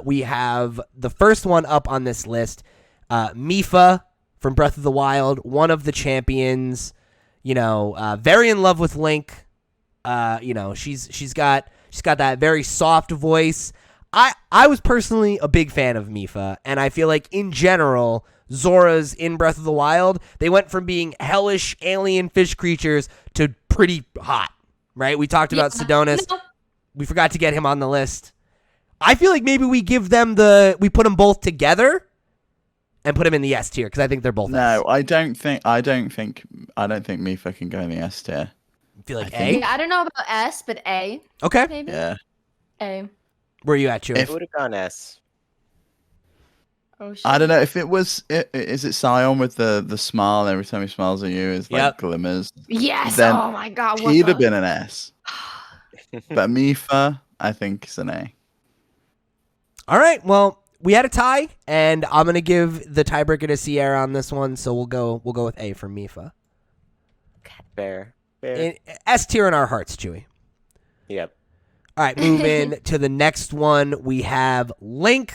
We have the first one up on this list, Mipha from Breath of the Wild, one of the champions. Very in love with Link. She's got that very soft voice. I was personally a big fan of Mipha, and I feel like in general, Zoras in Breath of the Wild, they went from being hellish alien fish creatures to pretty hot, right? We talked about Sidonis. No. We forgot to get him on the list. I feel like maybe we put them both together and put him in the S tier because I think they're both S. No, I don't think Mipha can go in the S tier. I feel like I A. think- Yeah, I don't know about S, but A, Okay. maybe. Yeah. A. Where are you at, Chuy? It would have gone S. Oh, shit. I don't know if it was. Is it Scion with the smile every time he smiles at you? Is like Yep. glimmers. Yes. Then Oh my God. What He'd the? have been an S, but Mipha, I think, is an A. All right. Well, we had a tie, and I'm gonna give the tiebreaker to Sierra on this one. So we'll go with A for Mipha. Fair. S tier in our hearts, Chewy. Yep. All right, moving to the next one, we have Link.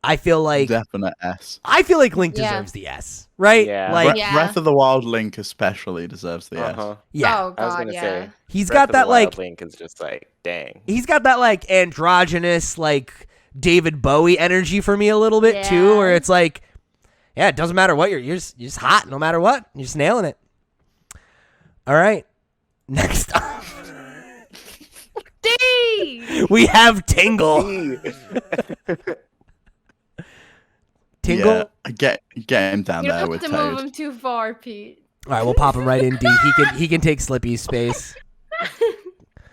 I feel like Definite S. Link Yeah. deserves the S, right? Yeah. Like, Yeah. Breath of the Wild Link especially deserves the S. Uh-huh. yeah, Oh I was God. gonna Yeah. say he's Breath got of the that Wild like Link is just like dang. he's got that like androgynous like David Bowie energy for me a little bit too, Yeah. where it's like, yeah, it doesn't matter what you're just hot no matter what, you're just nailing it. All right, next up D. we have Tingle. Tingle. Yeah, get him down You there don't with have to move Toad. him too far, Pete. All right, we'll pop him right in D. He can take Slippy's space.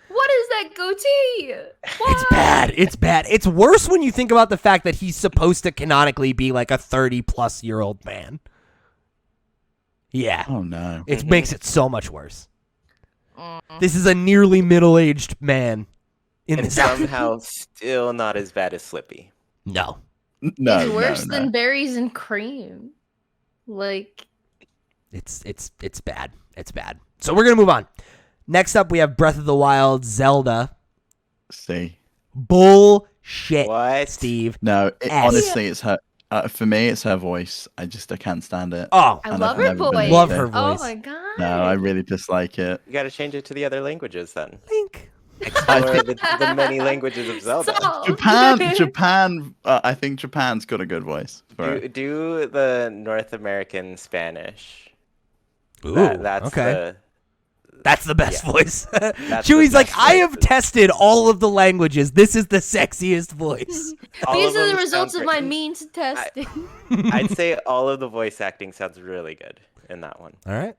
What is that goatee? It's bad. It's bad. It's worse when you think about the fact that he's supposed to canonically be like a 30-plus-year-old man. Yeah. Oh no. It makes it so much worse. This is a nearly middle-aged man in And this outfit. somehow still not as bad as Slippy. No. No, It's worse no, than no. berries and cream. Like, It's bad. It's bad. So we're going to move on. Next up, we have Breath of the Wild Zelda. See, Bullshit, What? Steve. no. S. Honestly, it's her. For me, it's her voice. I can't stand it. Oh, I And love I've her never been voice. able Love to. her oh voice. my God. No, I really dislike it. You got to change it to the other languages then. Link. Explore the many languages of Zelda. So- Japan. I think Japan's got a good voice for it. Do the North American Spanish. Ooh, That's okay. That's the best voice. the Chewy's like, best I have voice. tested all of the languages. This is the sexiest voice. All These of are the them results sound of my great. means testing. I'd say all of the voice acting sounds really good in that one. All right.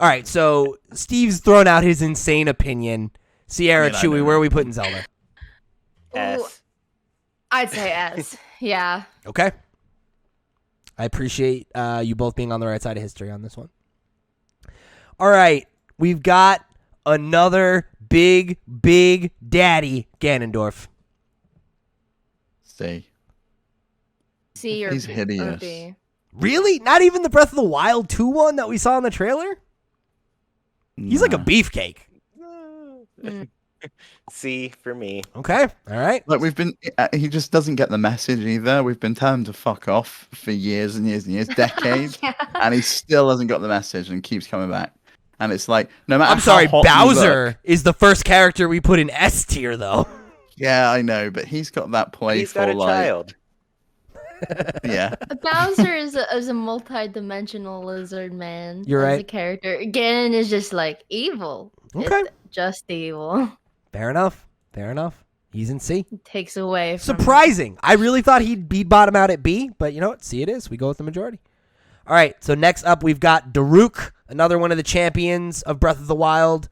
All right. So Steve's thrown out his insane opinion. Sierra, Yeah, I Chewy, know. where are we putting Zelda? S. I'd say S. Yeah. Okay. I appreciate you both being on the right side of history on this one. All right. We've got another big daddy Ganondorf. See, C or He's B, or hideous. B. Really? Not even the Breath of the Wild 2 one that we saw in the trailer? He's like a Nah. beefcake. C for me. Okay. All right. Like he just doesn't get the message either. We've been telling him to fuck off for years and years and years, decades, Yeah. and he still hasn't got the message and keeps coming back. And it's like, no matter I'm sorry, how hot you look- Bowser is the first character we put in S tier, though. Yeah, I know, but he's got that playful, He's got a like, child. yeah. Bowser is a multi-dimensional lizard man. You're as right. a character. Ganon is just like evil. Okay. It's just evil. Fair enough. Fair enough. He's in C. It takes away from Surprising. I really thought he'd be bottom out at B, but you know what? C it is. We go with the majority. All right. So next up, we've got Daruk another one of the champions of Breath of the Wild.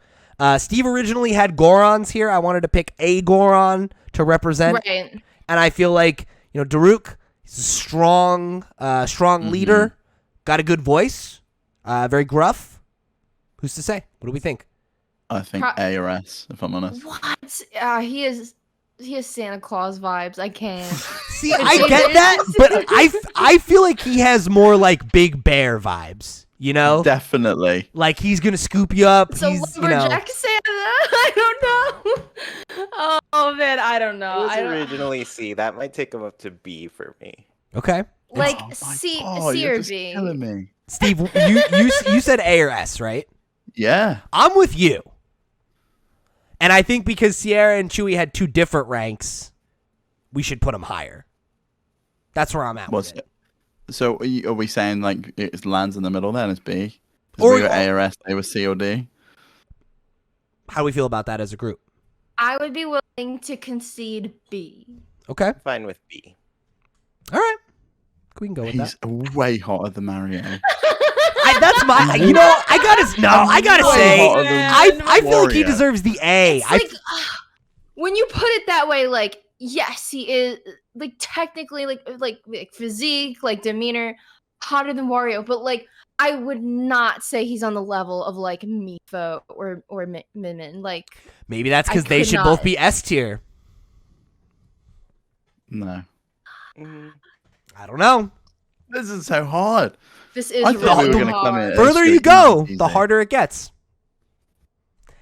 Steve originally had Gorons here. I wanted to pick a Goron to represent. Right. And I feel like, Daruk, he's a strong leader, got a good voice, very gruff. Who's to say? What do we think? I think A or S, if I'm honest. What? He has Santa Claus vibes. I can't. See, I get that, but I feel like he has more like Big Bear vibes, Definitely. Like he's gonna scoop you up. So he's, lumberjack Santa? I don't know. Oh man, I don't know. It was originally C. That might take him up to B for me. Okay. Like Oh my C God, or you're just B. killing me. Steve, you said A or S, right? Yeah. I'm with you. And I think because Sierra and Chuy had 2 different ranks, we should put them higher. That's where I'm at with it. So are we saying like it lands in the middle then? It's B? Or we got A or S, they were C or D? How do we feel about that as a group? I would be willing to concede B. Okay. Fine with B. All right. We can go with He's that. way hotter than Mario. That's my, I gotta say, I feel like he deserves the A. It's like, when you put it that way, like, yes, he is, like, technically, like physique, like, demeanor, hotter than Wario, but, like, I would not say he's on the level of, like, Mifo or Min. Like, maybe that's because they should both be S tier. No. I don't know. This is so hard. This is I thought we were really gonna come in hard. at Further you straight go, easy. the harder it gets.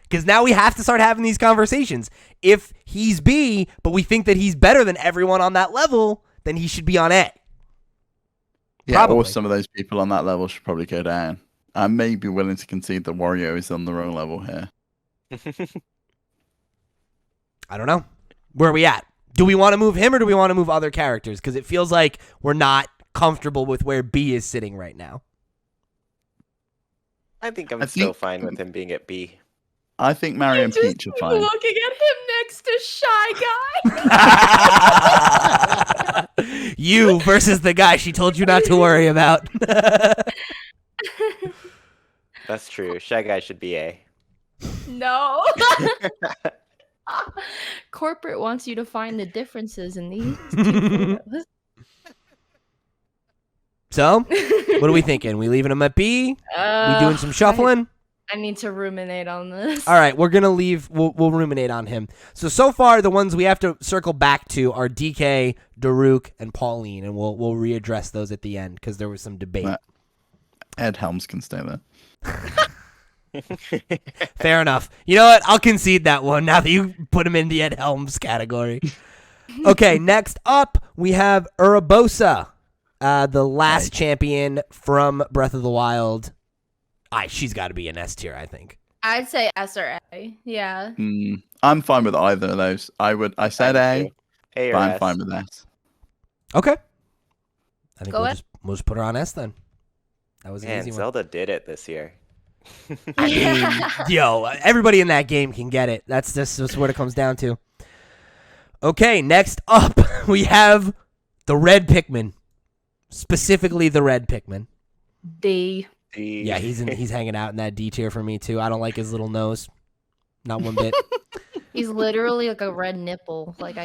Because now we have to start having these conversations. If he's B, but we think that he's better than everyone on that level, then he should be on A. Yeah, Probably. or some of those people on that level should probably go down. I may be willing to concede that Wario is on the wrong level here. I don't know. Where are we at? Do we want to move him or do we want to move other characters? Because it feels like we're not comfortable with where B is sitting right now. I think I'm still fine with him being at B. I think Mario and Peach are fine. Looking at him next to Shy Guy. You versus the guy she told you not to worry about. That's true. Shy Guy should be A. No. Corporate wants you to find the differences in these two photos. So, what are we thinking? We leaving him at B? We doing some shuffling? I need to ruminate on this. All right, we're going to leave. We'll ruminate on him. So far, the ones we have to circle back to are DK, Daruk, and Pauline, and we'll readdress those at the end because there was some debate. Ed Helms can stay there. Fair enough. You know what? I'll concede that one now that you put him in the Ed Helms category. Okay, next up, we have Urabosa, the last champion from Breath of the Wild. She's got to be an S tier, I think. I'd say S or A. Yeah. I'm fine with either of those. I said A, A or but I'm S. fine with S. Okay. I think Go we'll just put her on S then. That was an Man, easy one. Zelda did it this year. I mean, yo, everybody in that game can get it. That's what it comes down to. Okay, next up, we have the red Pikmin. Specifically the red Pikmin. D. Yeah, he's hanging out in that D tier for me too. I don't like his little nose. Not one bit. He's literally like a red nipple. Like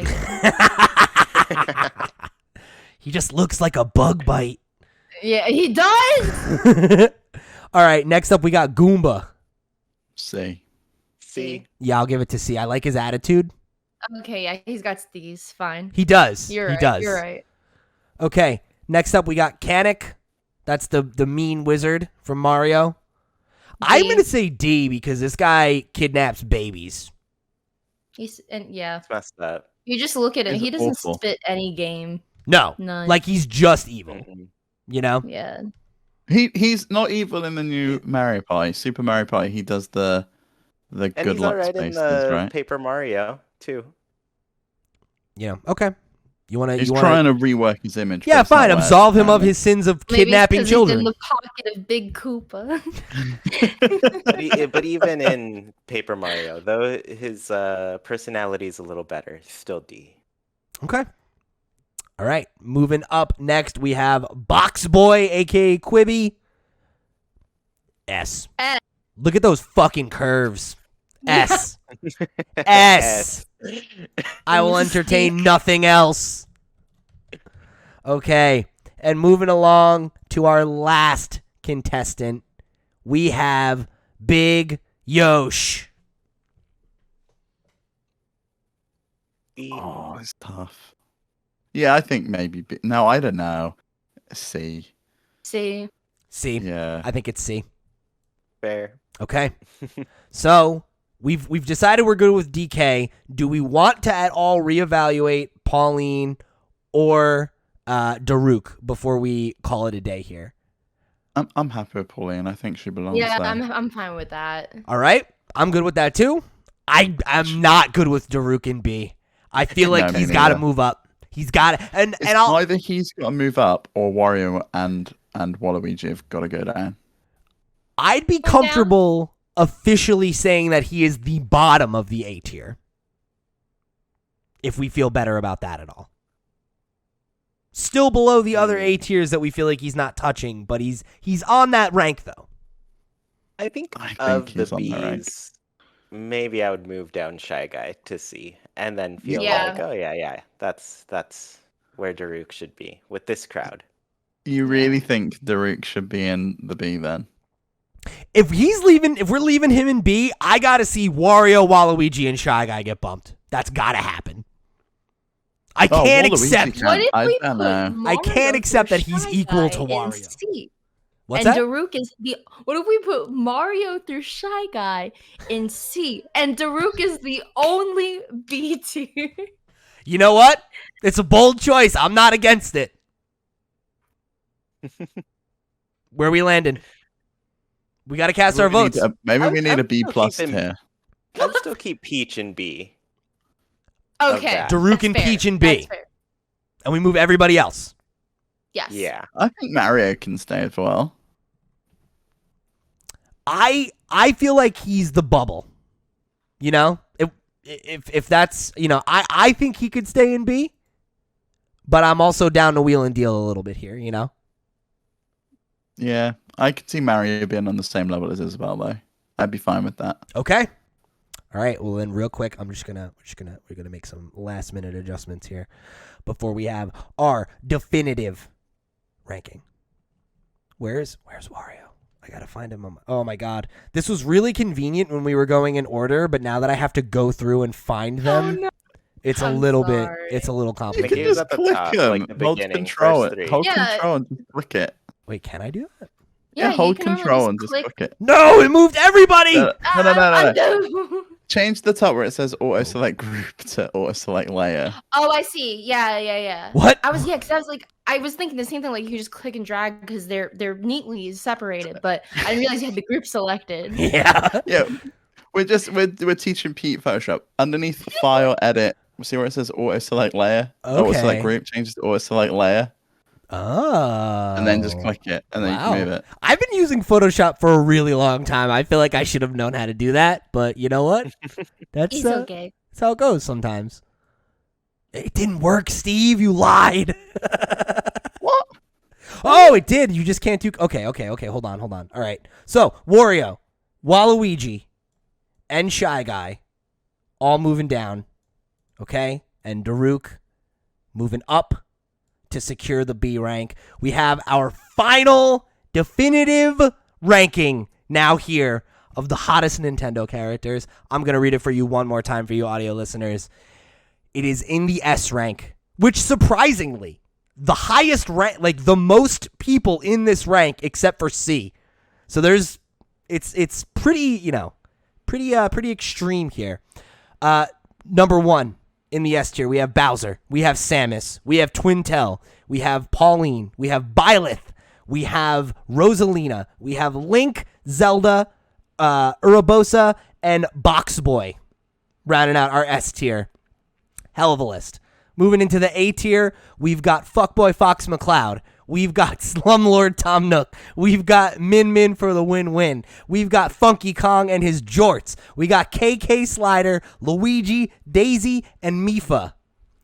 He just looks like a bug bite. Yeah, he does. All right, next up we got Goomba. C. C. Yeah, I'll give it to C. I like his attitude. Okay, yeah, he's got D's. Fine. He does. You're he right. does. You're right. Okay, next up we got Kanik. That's the mean wizard from Mario. I'm going to say D because this guy kidnaps babies. Yeah. It's messed up. You just look at him. He's He doesn't awful. spit any game. No. None. Like he's just evil. Mhm. You know? Yeah. He's not evil in the new Mario Party. Super Mario Party, he does the And good he's luck alright in spaces, the right? Paper Mario, too. Yeah. Okay. You want to? He's trying to rework his image. Yeah, but it's not fine. working, Absolve him of apparently. his sins of Maybe it's kidnapping 'cause children. He's in the pocket of Big Koopa. But even in Paper Mario, though his personality is a little better, he's still D. Okay. All right. Moving up next, we have Box Boy, aka Quibi. S. S. Look at those fucking curves. S. S. I will entertain nothing else. Okay. And moving along to our last contestant, we have Big Yosh. Oh, it's tough. Yeah, I think maybe. No, I don't know. C. C. C. Yeah. I think it's C. Fair. Okay. So we've decided we're good with DK. Do we want to at all reevaluate Pauline or Daruk before we call it a day here? I'm happy with Pauline. I think she belongs Yeah, there. I'm fine with that. All right. I'm good with that too. I'm not good with Daruk in B. I feel like No, me he's got to neither. move up. He's got to, and It's I'll either he's got to move up or Wario and Waluigi have got to go down. I'd be comfortable officially saying that he is the bottom of the A tier. If we feel better about that at all. Still below the other A tiers that we feel like he's not touching, but he's on that rank though. I think I think of the he's on the rank. Bs, maybe I would move down Shy Guy to C, and then feel Yeah. like, oh yeah, that's where Daruk should be with this crowd. You really think Daruk should be in the B then? If we're leaving him in B, I gotta see Wario, Waluigi, and Shy Guy get bumped. That's gotta happen. I can't Waluigi accept. can't. What if I we don't put know. Mario I can't accept through that he's Shy equal Guy to in Wario. C? What's and that? Daruk is the. What if we put Mario through Shy Guy in C, and Daruk is the only B tier? You know what? It's a bold choice. I'm not against it. Where we landing? We got to cast our votes. Maybe we I'm need a B still plus keeping- tier. I'd still keep Peach in B. Okay, that. Daruk that's and fair. Peach in That's B. fair. And we move everybody else. Yes. Yeah. I think Mario can stay as well. I feel like he's the bubble. You know? If that's, you know, I think he could stay in B. But I'm also down to wheel and deal a little bit here, you know? Yeah, I could see Mario being on the same level as Isabel though. I'd be fine with that. Okay. All right. Well, then, real quick, we're gonna make some last minute adjustments here before we have our definitive ranking. Where's Wario? I gotta find him. Oh my God, this was really convenient when we were going in order, but now that I have to go through and find them, no. it's a I'm little sorry. It's a little You complicated. can It was just at the click top, them. like the Hold beginning, control first it. three. Hold Yeah. control and just click it. Wait, can I do that? Yeah, hold you can normally control and just just click. click it. No, it moved everybody. No. Undo. Change the top where it says auto select group to auto select layer. Oh, I see. Yeah. What? Because I was thinking the same thing. Like you could just click and drag because they're neatly separated. But I didn't realize you had the group selected. Yeah. Yeah, we're teaching Pete Photoshop. Underneath the file edit, see where it says auto select layer. Auto Okay. select group. Change it to auto select layer, Oh. and then just click it, and then you can move it. I've been using Photoshop for a really long time. I feel like I should have known how to do that, but you know what? That's It's okay. that's how it goes sometimes. It didn't work, Steve. You lied. What? Oh, it did. You just can't do. Okay. Hold on. All right. So Wario, Waluigi, and Shy Guy, all moving down. Okay, and Daruk moving up to secure the B rank. We have our final definitive ranking now here of the hottest Nintendo characters. I'm going to read it for you one more time for you audio listeners. It is in the S rank, which surprisingly, the highest rank, like the most people in this rank except for C. So it's pretty, you know, pretty extreme here. Number 1 in the S tier, we have Bowser, we have Samus, we have Twintel, we have Pauline, we have Byleth, we have Rosalina, we have Link, Zelda, Urabosa, and Box Boy, rounding out our S tier. Hell of a list. Moving into the A tier, we've got Fuckboy Fox McCloud. We've got Slumlord Tom Nook. We've got Min Min for the win-win. We've got Funky Kong and his jorts. We got KK Slider, Luigi, Daisy, and Mifa,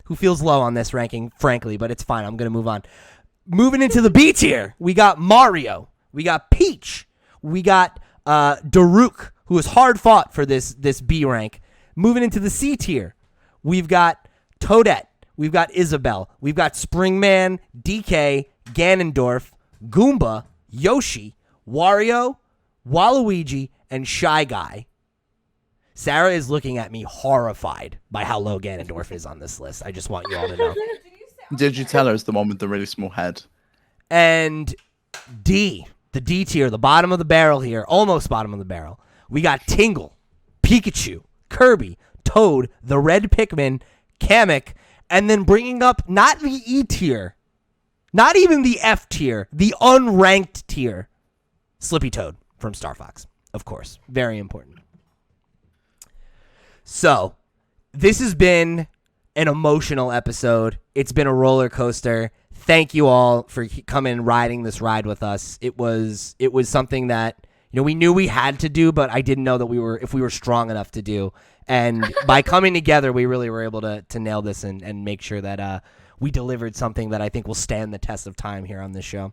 who feels low on this ranking, frankly, but it's fine. I'm going to move on. Moving into the B tier, we got Mario. We got Peach. we got Daruk, who is hard fought for this B rank. Moving into the C tier, we've got Toadette, we've got Isabel, we've got Springman, DK, Ganondorf, Goomba, Yoshi, Wario, Waluigi, and Shy Guy. Sarah is looking at me horrified by how low Ganondorf is on this list. I just want you all to know. Did you tell her it's the one with the really small head? And D, the D tier, the bottom of the barrel here, almost bottom of the barrel. We got Tingle, Pikachu, Kirby, Toad, the Red Pikmin, Kamek, and then bringing up not the E tier, not even the F tier, the unranked tier, Slippy Toad from Star Fox, of course. Very important. So, this has been an emotional episode. It's been a roller coaster. Thank you all for coming and riding this ride with us. It was something that, you know, we knew we had to do, but I didn't know that if we were strong enough to do. And by coming together, we really were able to nail this and make sure that we delivered something that I think will stand the test of time here on this show.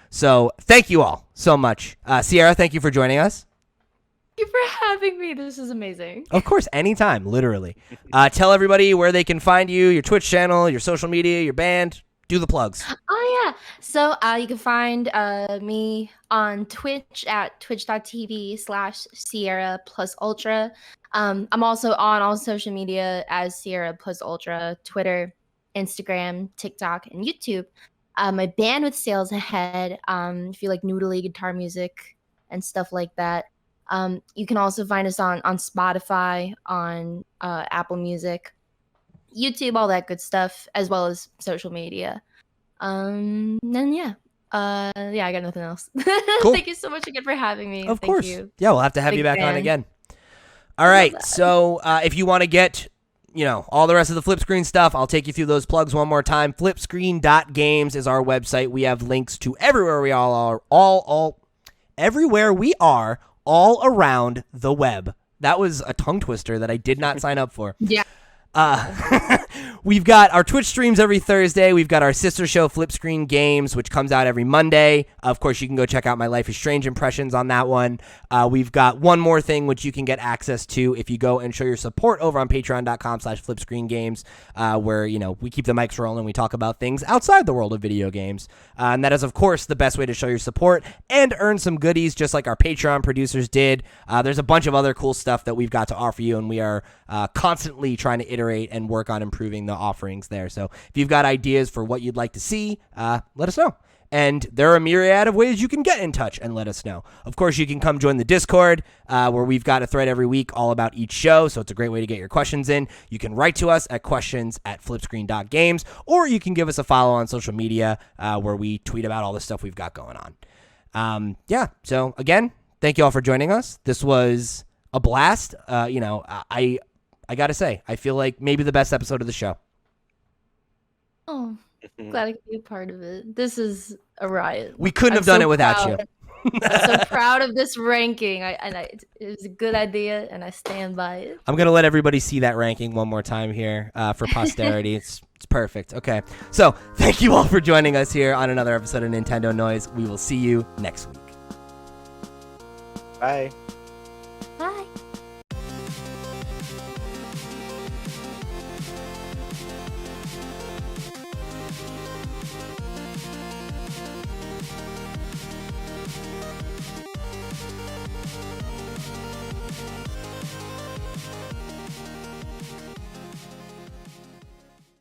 So thank you all so much. Sierra, thank you for joining us. Thank you for having me. This is amazing. Of course, anytime, literally. Tell everybody where they can find you, your Twitch channel, your social media, your band. Do the plugs. Oh, yeah. So you can find me on Twitch at twitch.tv/sierraplusultra. I'm also on all social media as Sierra Plus Ultra, Twitter, Instagram, TikTok, and YouTube. My band with Sales Ahead, if you like noodly guitar music and stuff like that. You can also find us on Spotify, on Apple Music, YouTube, all that good stuff, as well as social media. Then I got nothing else. Cool. Thank you so much again for having me. Of Thank course. you. Yeah, we'll have to have Big you back on fan. again. All right. So if you want to get, you know, all the rest of the Flip Screen stuff, I'll take you through those plugs one more time. Flipscreen.games is our website. We have links to everywhere we everywhere we are all around the web. That was a tongue twister that I did not sign up for. Yeah. We've got our Twitch streams every Thursday. We've got our sister show, Flip Screen Games, which comes out every Monday. Of course, you can go check out my Life is Strange impressions on that one. We've got one more thing, which you can get access to if you go and show your support over on patreon.com/flipscreengames, where, you know, we keep the mics rolling. We talk about things outside the world of video games. And that is, of course, the best way to show your support and earn some goodies, just like our Patreon producers did. There's a bunch of other cool stuff that we've got to offer you, and we are constantly trying to iterate and work on improving the offerings there. So if you've got ideas for what you'd like to see, let us know. And there are a myriad of ways you can get in touch and let us know. Of course, you can come join the Discord, where we've got a thread every week all about each show, so it's a great way to get your questions in. You can write to us at questions@flipscreen.games, or you can give us a follow on social media, where we tweet about all the stuff we've got going on. So again, thank you all for joining us. This was a blast. I gotta say, I feel like maybe the best episode of the show. Oh, glad I could be a part of it. This is a riot. We couldn't have done it without you. I'm so proud of this ranking. It was a good idea, and I stand by it. I'm gonna let everybody see that ranking one more time here for posterity. It's perfect. Okay, so thank you all for joining us here on another episode of Nintendo Noise. We will see you next week. Bye.